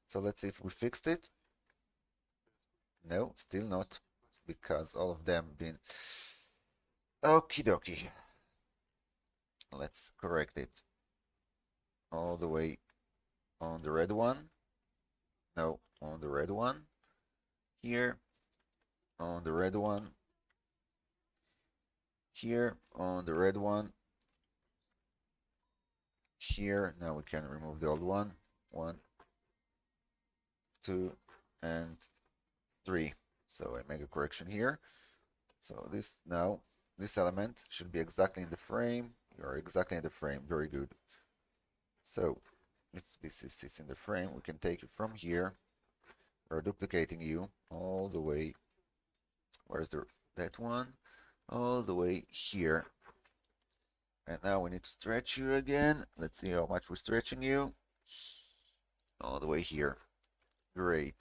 So let's see if we fixed it. No, still not, because all of them been okie dokie. Let's correct it all the way on the red one. No, on the red one. Here, on the red one. Here, on the red one. Here, now we can remove the old one. 1, 2, and 3. So I make a correction here. So this element should be exactly in the frame. You're exactly in the frame. Very good. So if this is in the frame, we can take it from here. We're duplicating you all the way. Where's that one? All the way here. And now we need to stretch you again. Let's see how much we're stretching you. All the way here. Great.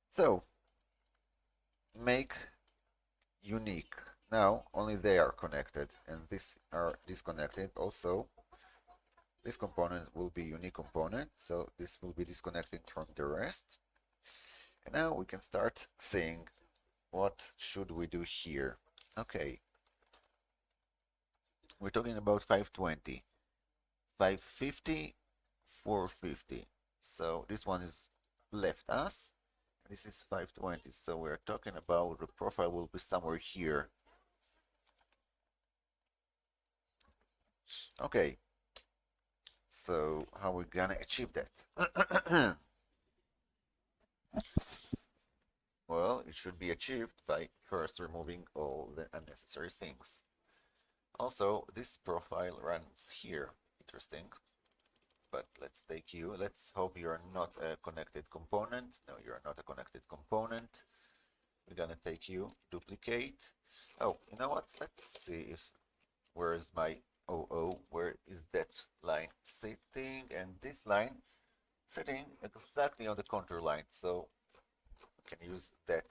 So make unique. Now only they are connected and these are disconnected. Also, this component will be unique component, so this will be disconnecting from the rest. And now we can start seeing what should we do here. Okay, we're talking about 520, 550, 450. So this one is left us. This is 520, so we're talking about the profile will be somewhere here. Okay, so how are we gonna achieve that? Well, it should be achieved by first removing all the unnecessary things. Also, this profile runs here. Interesting. But let's take you. Let's hope you're not a connected component. No, you're not a connected component. We're gonna take you, duplicate. Oh, you know what? Let's see if where is my OO? Where is that line sitting? And this line sitting exactly on the contour line. So we can use that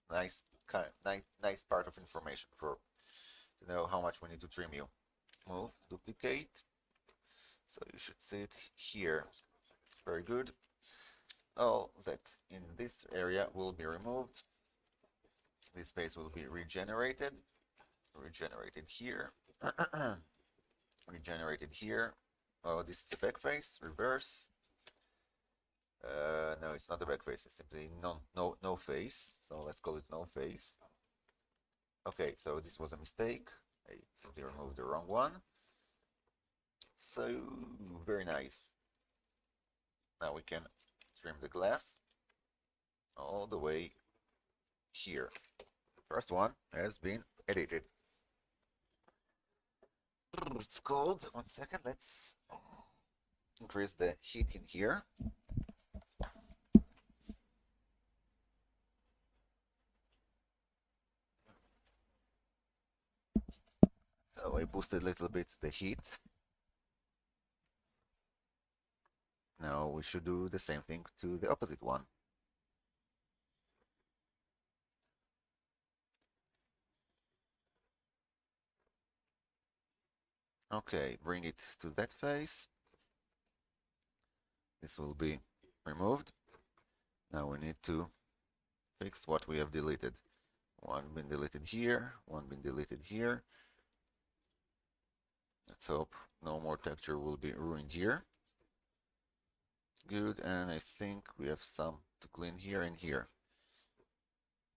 nice nice part of information for to know how much we need to trim you. Move, duplicate. So you should see it here. Very good. All that in this area will be removed. This space will be regenerated. Regenerated here. Regenerated here. Oh, this is the back face. Reverse. No, it's not a back face. It's simply no face. So let's call it no face. Okay, so this was a mistake. I simply removed the wrong one. So very nice. Now we can trim the glass all the way here. First one has been edited. It's cold. 1 second. Let's increase the heat in here. So I boosted a little bit the heat. Now we should do the same thing to the opposite one. Okay, bring it to that face. This will be removed. Now we need to fix what we have deleted. One been deleted here, one been deleted here. Let's hope no more texture will be ruined here. Good, and I think we have some to clean here and here.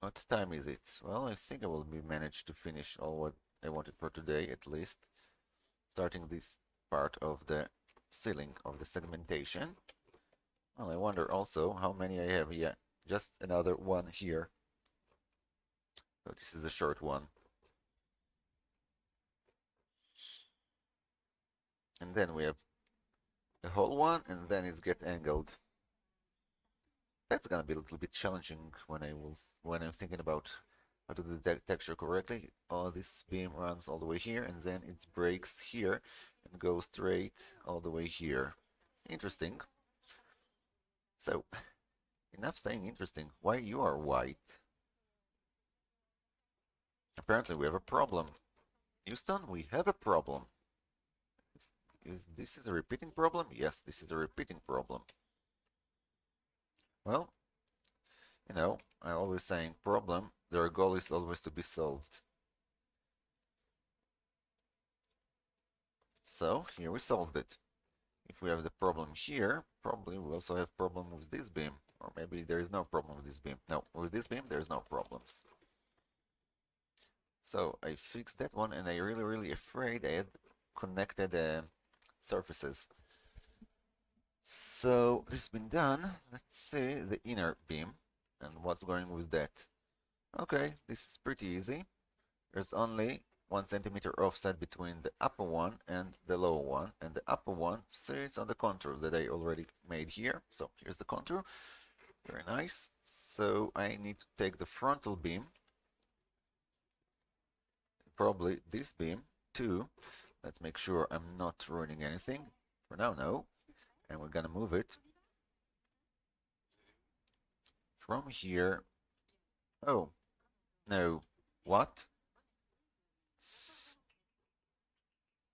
What time is it? Well, I think I will be managed to finish all what I wanted for today, at least. Starting this part of the ceiling of the segmentation. Well, I wonder also how many I have. Yeah, just another one here. So this is a short one. And then we have a whole one, and then it's get angled. That's gonna be a little bit challenging when I'm thinking about how to do the texture correctly. This beam runs all the way here, and then it breaks here and goes straight all the way here. Interesting. So, enough saying interesting. Why you are white? Apparently we have a problem. Houston, we have a problem. Is this a repeating problem? Yes, this is a repeating problem. Well, you know, I always saying problem, their goal is always to be solved. So here we solved it. If we have the problem here, probably we also have problem with this beam. Or maybe there is no problem with this beam. No, with this beam there's no problems. So I fixed that one, and I really afraid I had connected surfaces. So this has been done. Let's see the inner beam and what's going with that. Okay, this is pretty easy. There's only 1 centimeter offset between the upper one and the lower one, and the upper one sits on the contour that I already made here. So here's the contour. Very nice. So I need to take the frontal beam, probably this beam too. Let's make sure I'm not ruining anything. For now, no. And we're gonna move it from here. Oh, no. What?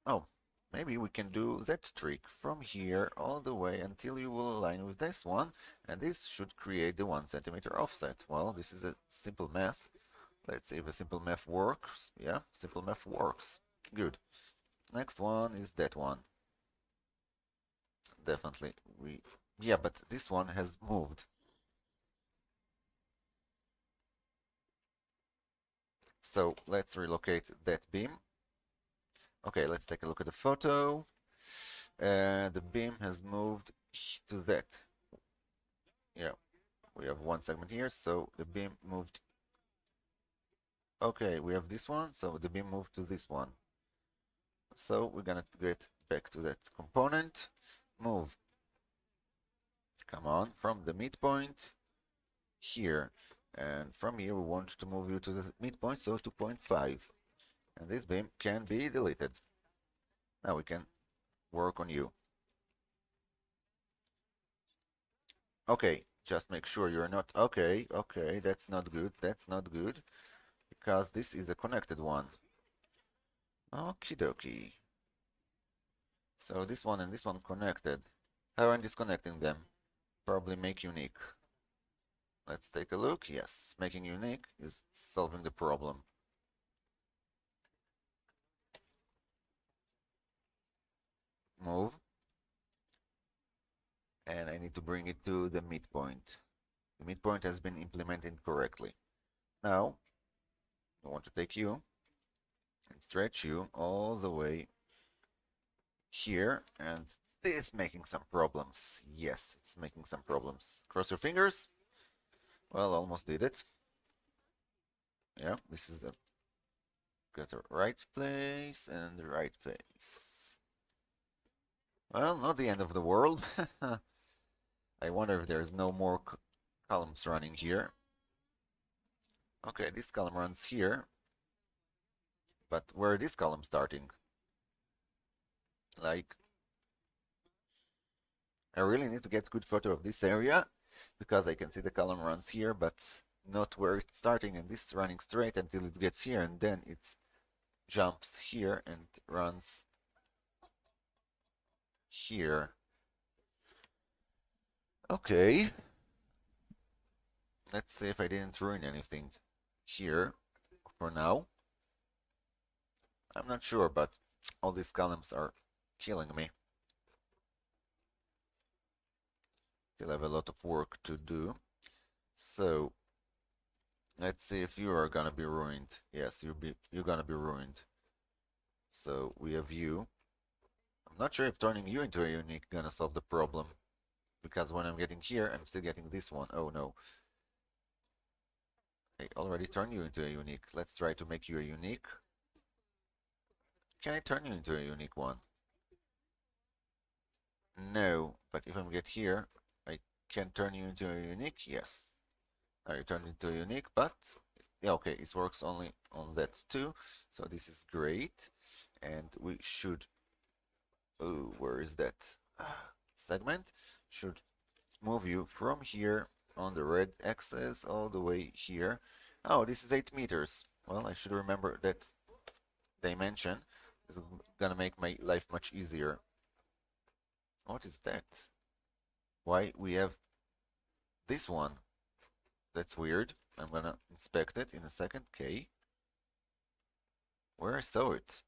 Oh, maybe we can do that trick from here all the way until you will align with this one, and this should create the 1 centimeter offset. Well, this is a simple math. Let's see if a simple math works. Yeah, simple math works. Good. Next one is that one. Definitely. Yeah, but this one has moved. So let's relocate that beam. Okay, let's take a look at the photo. The beam has moved to that. Yeah, we have one segment here, so the beam moved. Okay, we have this one, so the beam moved to this one. So we're gonna get back to that component. Move. Come on, from the midpoint here. And from here we want to move you to the midpoint, so 2.5. And this beam can be deleted. Now we can work on you. Okay, just make sure you're not... Okay, that's not good, that's not good. Because this is a connected one. Okie dokie. So this one and this one connected. How I'm disconnecting them? Probably make unique. Let's take a look. Yes, making unique is solving the problem. Move. And I need to bring it to the midpoint. The midpoint has been implemented correctly. Now, I want to take you and stretch you all the way here, and this is making some problems. Yes, it's making some problems. Cross your fingers. Well, almost did it. Yeah, this is got the right place and the right place. Well, not the end of the world. I wonder if there's no more columns running here. Okay, this column runs here. But where is this column starting? Like, I really need to get a good photo of this area, because I can see the column runs here, but not where it's starting, and this is running straight until it gets here, and then it jumps here and runs here. Okay, let's see if I didn't ruin anything here for now. I'm not sure, but all these columns are killing me. Still have a lot of work to do. So let's see if you are gonna be ruined. Yes, you're gonna be ruined. So we have you. I'm not sure if turning you into a unique gonna solve the problem. Because when I'm getting here, I'm still getting this one. Oh no. I already turned you into a unique. Let's try to make you a unique. Can I turn you into a unique one? No, but if I get here, I can turn you into a unique. Yes. Now you turned into a unique, but yeah, okay, it works only on that too. So this is great. And we should, oh, where is that segment? Should move you from here on the red axis all the way here. Oh, this is 8 meters. Well, I should remember that dimension. Is gonna make my life much easier. What is that? Why we have this one? That's weird. I'm gonna inspect it in a second. Okay. Where I saw it?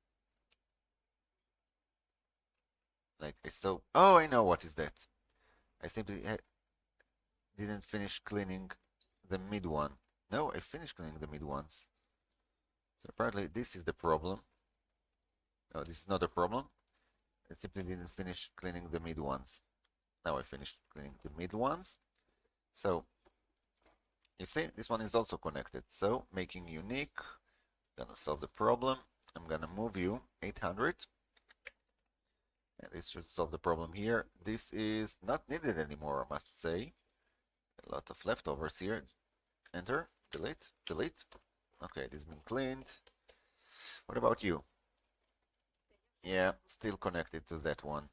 Like I saw. Oh, I know what is that. I simply didn't finish cleaning the mid one. No, I finished cleaning the mid ones. So apparently this is the problem. No, this is not a problem. I simply didn't finish cleaning the mid ones. Now I finished cleaning the mid ones. So you see, this one is also connected. So making unique, gonna solve the problem. I'm gonna move you 800. And this should solve the problem here. This is not needed anymore, I must say. A lot of leftovers here. Enter, delete, delete. Okay, this has been cleaned. What about you? Yeah, still connected to that one.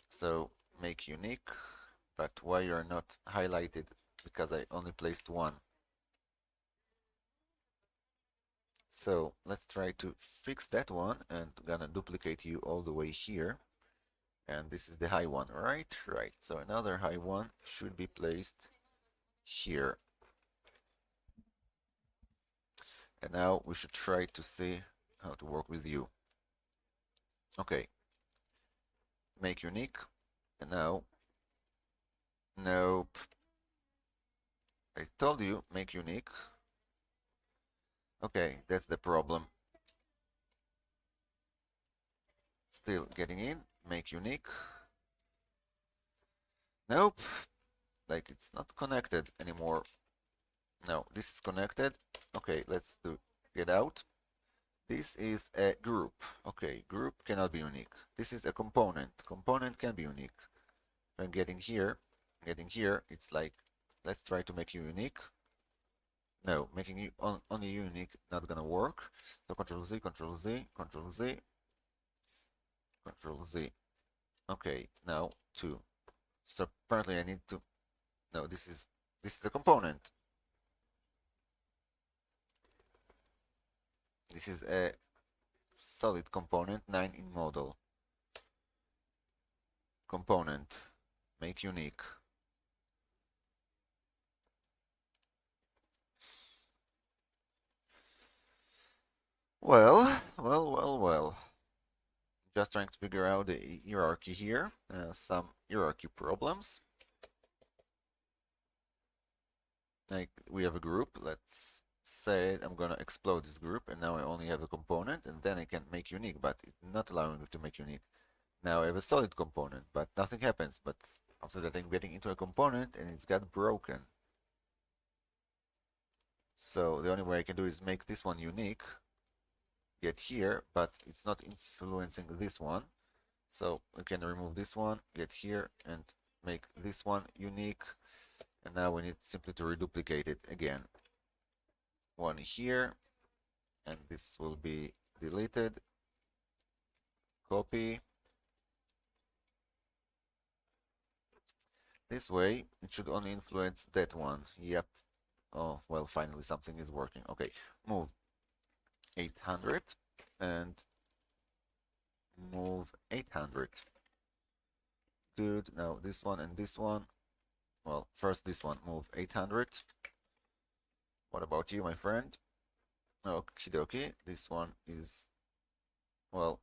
So make unique, but why you're not highlighted? Because I only placed one. So let's try to fix that one and gonna duplicate you all the way here. And this is the high one, right? Right. So another high one should be placed here. And now we should try to see how to work with you. Okay. Make unique. And now, nope. I told you, make unique. Okay, that's the problem. Still getting in, make unique. Nope, like it's not connected anymore. No, this is connected. Okay, let's do get out. This is a group. Okay, group cannot be unique. This is a component. Component can be unique. When getting here, it's like, let's try to make you unique. No, making you only unique not gonna work. So Control Z, Control Z, Control Z, Control Z. Okay, now 2. So apparently I need to. No, this is a component. This is a solid component 9 in model. Component. Make unique. Well. Just trying to figure out the hierarchy here. Some hierarchy problems. Like we have a group. Let's say I'm gonna explode this group, and now I only have a component, and then I can make unique, but it's not allowing me to make unique. Now I have a solid component, but nothing happens. But after that, I'm getting into a component, and it's got broken. So the only way I can do is make this one unique, get here, but it's not influencing this one. So we can remove this one, get here, and make this one unique. And now we need simply to reduplicate it again. One here, and this will be deleted. Copy. This way, it should only influence that one. Yep. Oh, well, finally something is working. Okay, move 800 and move 800. Good. Now this one and this one. Well, first this one, move 800. What about you, my friend? Okie dokie. This one is, well,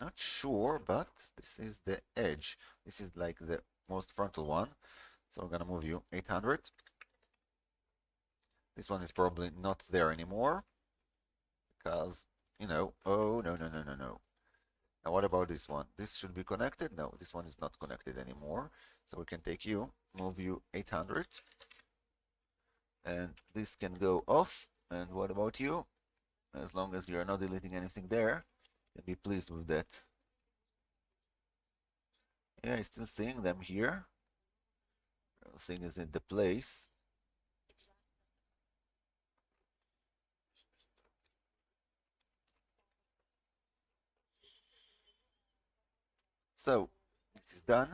not sure, but this is the edge. This is like the most frontal one. So I'm gonna move you 800. This one is probably not there anymore because, oh, no, no, no, no, no. Now what about this one? This should be connected. No, this one is not connected anymore. So we can take you, move you 800, and this can go off. And what about you? As long as you're not deleting anything there, you can be pleased with that. Yeah, I'm still seeing them here. Everything is in the place. So this is done.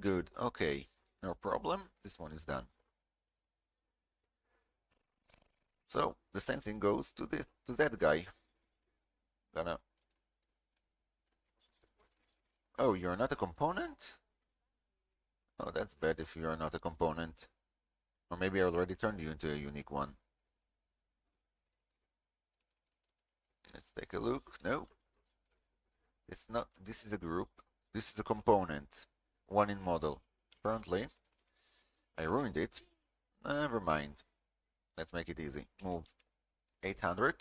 Good. Okay. No problem. This one is done. So the same thing goes to that guy. Gonna. Oh, you're not a component? Oh, that's bad if you're not a component. Or maybe I already turned you into a unique one. Let's take a look. No, it's not. This is a group. This is a component. One in model. Apparently, I ruined it. Never mind. Let's make it easy. Move 800.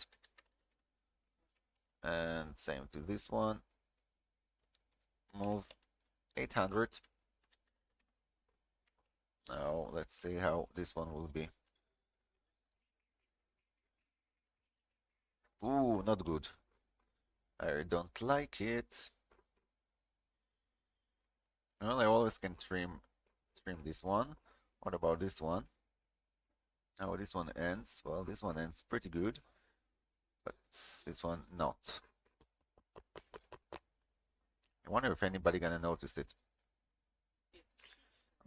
And same to this one. Move 800. Now, let's see how this one will be. Ooh, not good. I don't like it. Well, I always can trim this one. What about this one? How this one ends? Well, this one ends pretty good, but this one not. I wonder if anybody gonna notice it.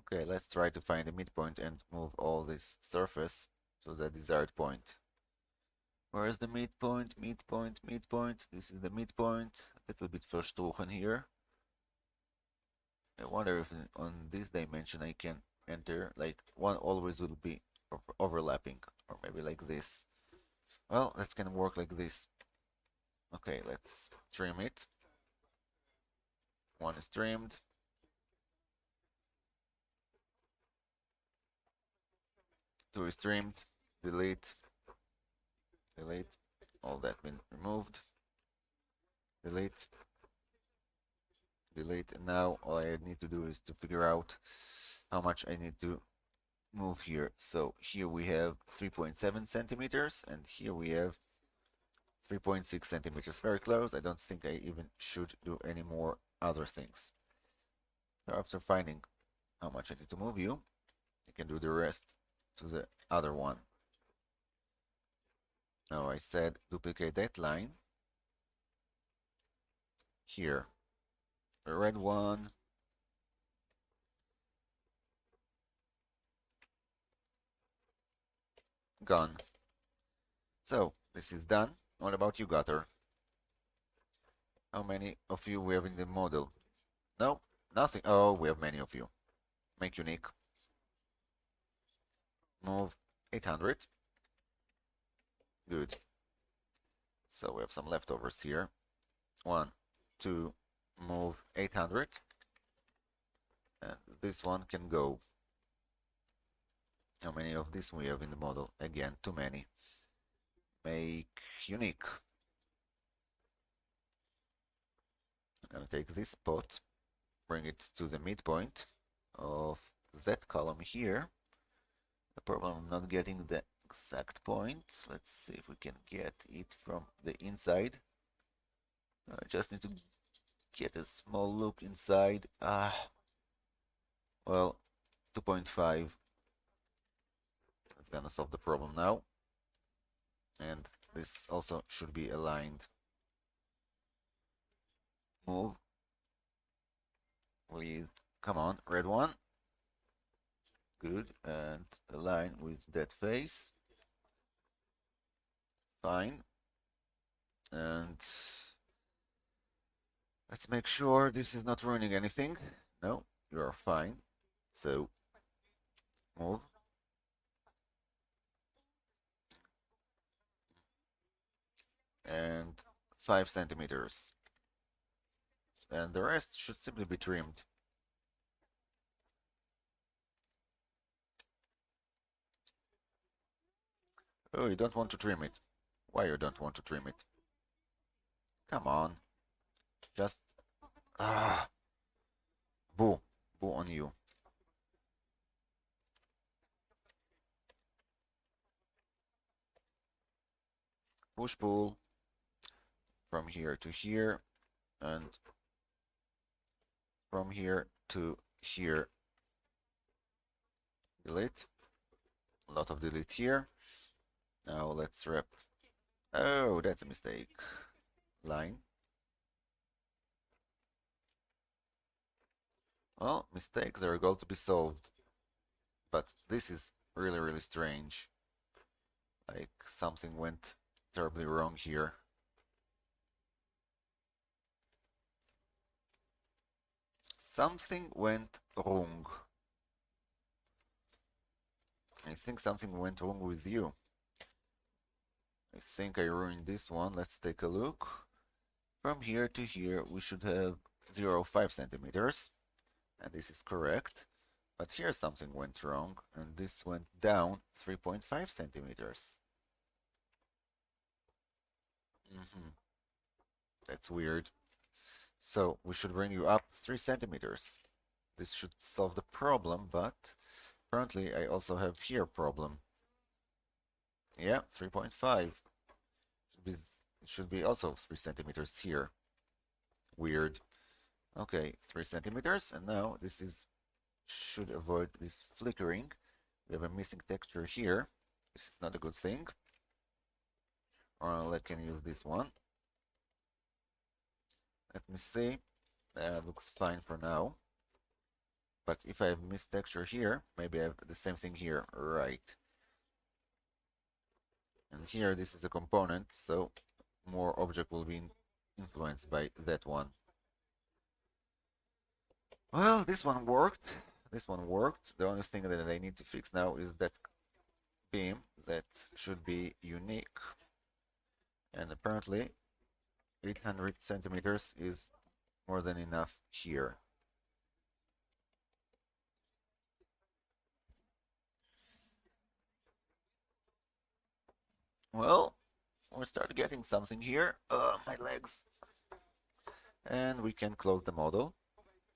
Okay, let's try to find a midpoint and move all this surface to the desired point. Where is the midpoint? Midpoint, midpoint. This is the midpoint. A little bit verstochen here. I wonder if on this dimension I can enter, like one always will be overlapping, or maybe like this. Well, that's gonna work like this. Okay, let's trim it. One is trimmed. Two is trimmed. Delete. Delete. All that been removed. Delete. Delete. And now all I need to do is to figure out how much I need to move here. So here we have 3.7 centimeters, and here we have 3.6 centimeters. Very close. I don't think I even should do any more other things. So after finding how much I need to move you, I can do the rest to the other one. Now I said duplicate that line. Here, the red one. Gone. So this is done. What about you, Gutter? How many of you we have in the model? No, nothing. Oh, we have many of you. Make unique. Move 800. Good. So we have some leftovers here. 1, 2, move 800. And this one can go. How many of these we have in the model? Again, too many. Make unique. I'm gonna take this spot, bring it to the midpoint of that column here. The problem, I'm not getting the exact point. Let's see if we can get it from the inside. I just need to get a small look inside. Well, 2.5. That's gonna solve the problem now. And this also should be aligned. Move with, come on, red one. Good, and align with that face. Fine. And let's make sure this is not ruining anything. No, you're fine. So move. And 5 centimeters. And the rest should simply be trimmed. Oh, you don't want to trim it. Why you don't want to trim it? Come on. Just... Ah! Boo. Boo on you. Push-pull. From here to here. And from here to here. Delete. A lot of delete here. Now let's wrap. Oh, that's a mistake. Line. Well, mistakes are going to be solved. But this is really, really strange. Like something went terribly wrong here. Something went wrong. I think something went wrong with you. I think I ruined this one. Let's take a look. From here to here, we should have 0.5 centimeters. And this is correct. But here something went wrong, and this went down 3.5 centimeters. That's weird. So we should bring you up 3 centimeters. This should solve the problem, but apparently I also have here problem. Yeah, 3.5. It should be also 3 centimeters here. Weird. Okay, 3 centimeters, and now this is should avoid this flickering. We have a missing texture here. This is not a good thing. Or I can use this one. Let me see. That looks fine for now. But if I have missed texture here, maybe I have the same thing here. Right. And here this is a component, so more object will be influenced by that one. Well, this one worked. This one worked. The only thing that I need to fix now is that beam that should be unique. And apparently 800 centimeters is more than enough here. Well, we start getting something here. My legs. And we can close the model,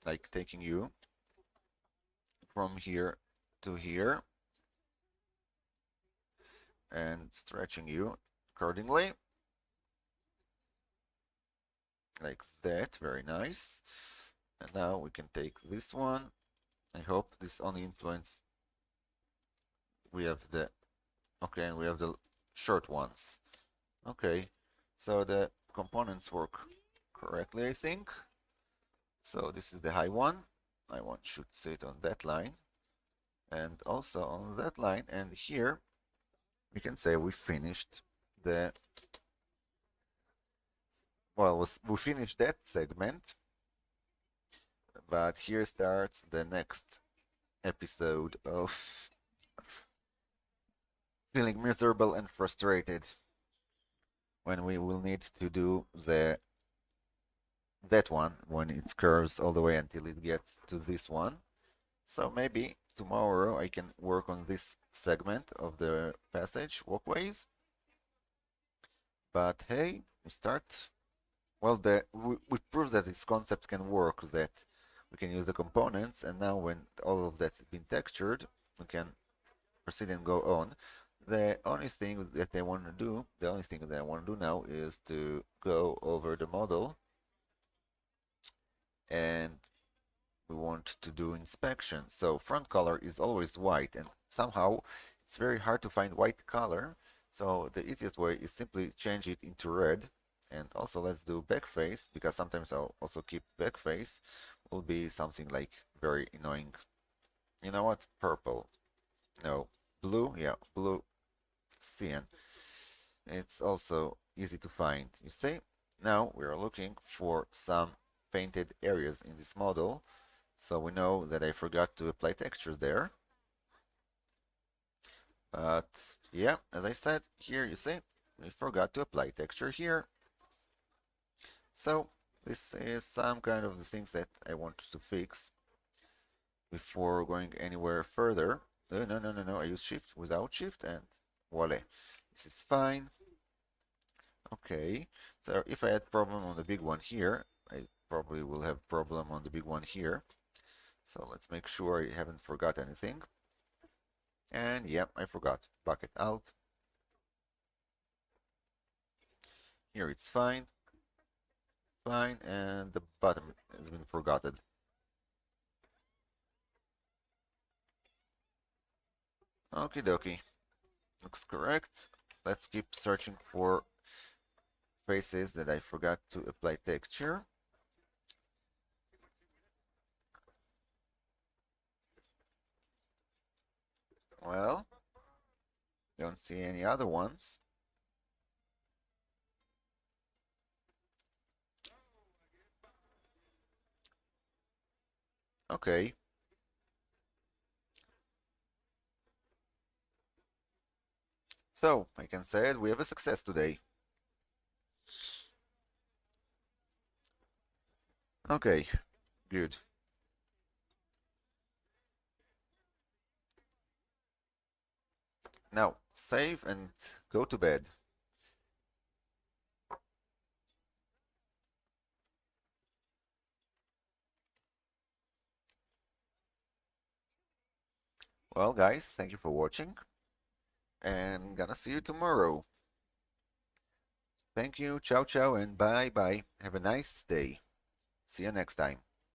like taking you from here to here and stretching you accordingly. Like that, very nice. And now we can take this one. I hope this only influence. We have the, okay, and we have the short ones. Okay, so the components work correctly, I think. So this is the high one. I want should sit on that line and also on that line. And here we can say we finished the, well, we finished that segment, but here starts the next episode of feeling miserable and frustrated when we will need to do that one when it curves all the way until it gets to this one. So maybe tomorrow I can work on this segment of the passage walkways. But hey, we start. Well, we proved that this concept can work, that we can use the components, and now when all of that's been textured, we can proceed and go on. The only thing that I want to do, the only thing that I want to do now is to go over the model, and we want to do inspection. So front color is always white, and somehow it's very hard to find white color. So the easiest way is simply change it into red. And also let's do back face, because sometimes I'll also keep back face. Will be something like very annoying. You know what? Purple. No. Blue? Yeah, blue. Cyan. It's also easy to find. You see, now we are looking for some painted areas in this model. So we know that I forgot to apply textures there. But yeah, as I said, here you see, we forgot to apply texture here. So this is some kind of the things that I wanted to fix before going anywhere further. No, I use shift without shift and voila. This is fine. Okay, so if I had problem on the big one here, I probably will have problem on the big one here. So let's make sure I haven't forgot anything. And yep, I forgot. Bucket out. Here it's fine. Fine, and the bottom has been forgotten. Okie dokie. Looks correct. Let's keep searching for faces that I forgot to apply texture. Well, don't see any other ones. Okay. So, I can say it, we have a success today. Okay, good. Now, save and go to bed. Well, guys, thank you for watching, and gonna see you tomorrow. Thank you, ciao ciao, and bye bye. Have a nice day. See you next time.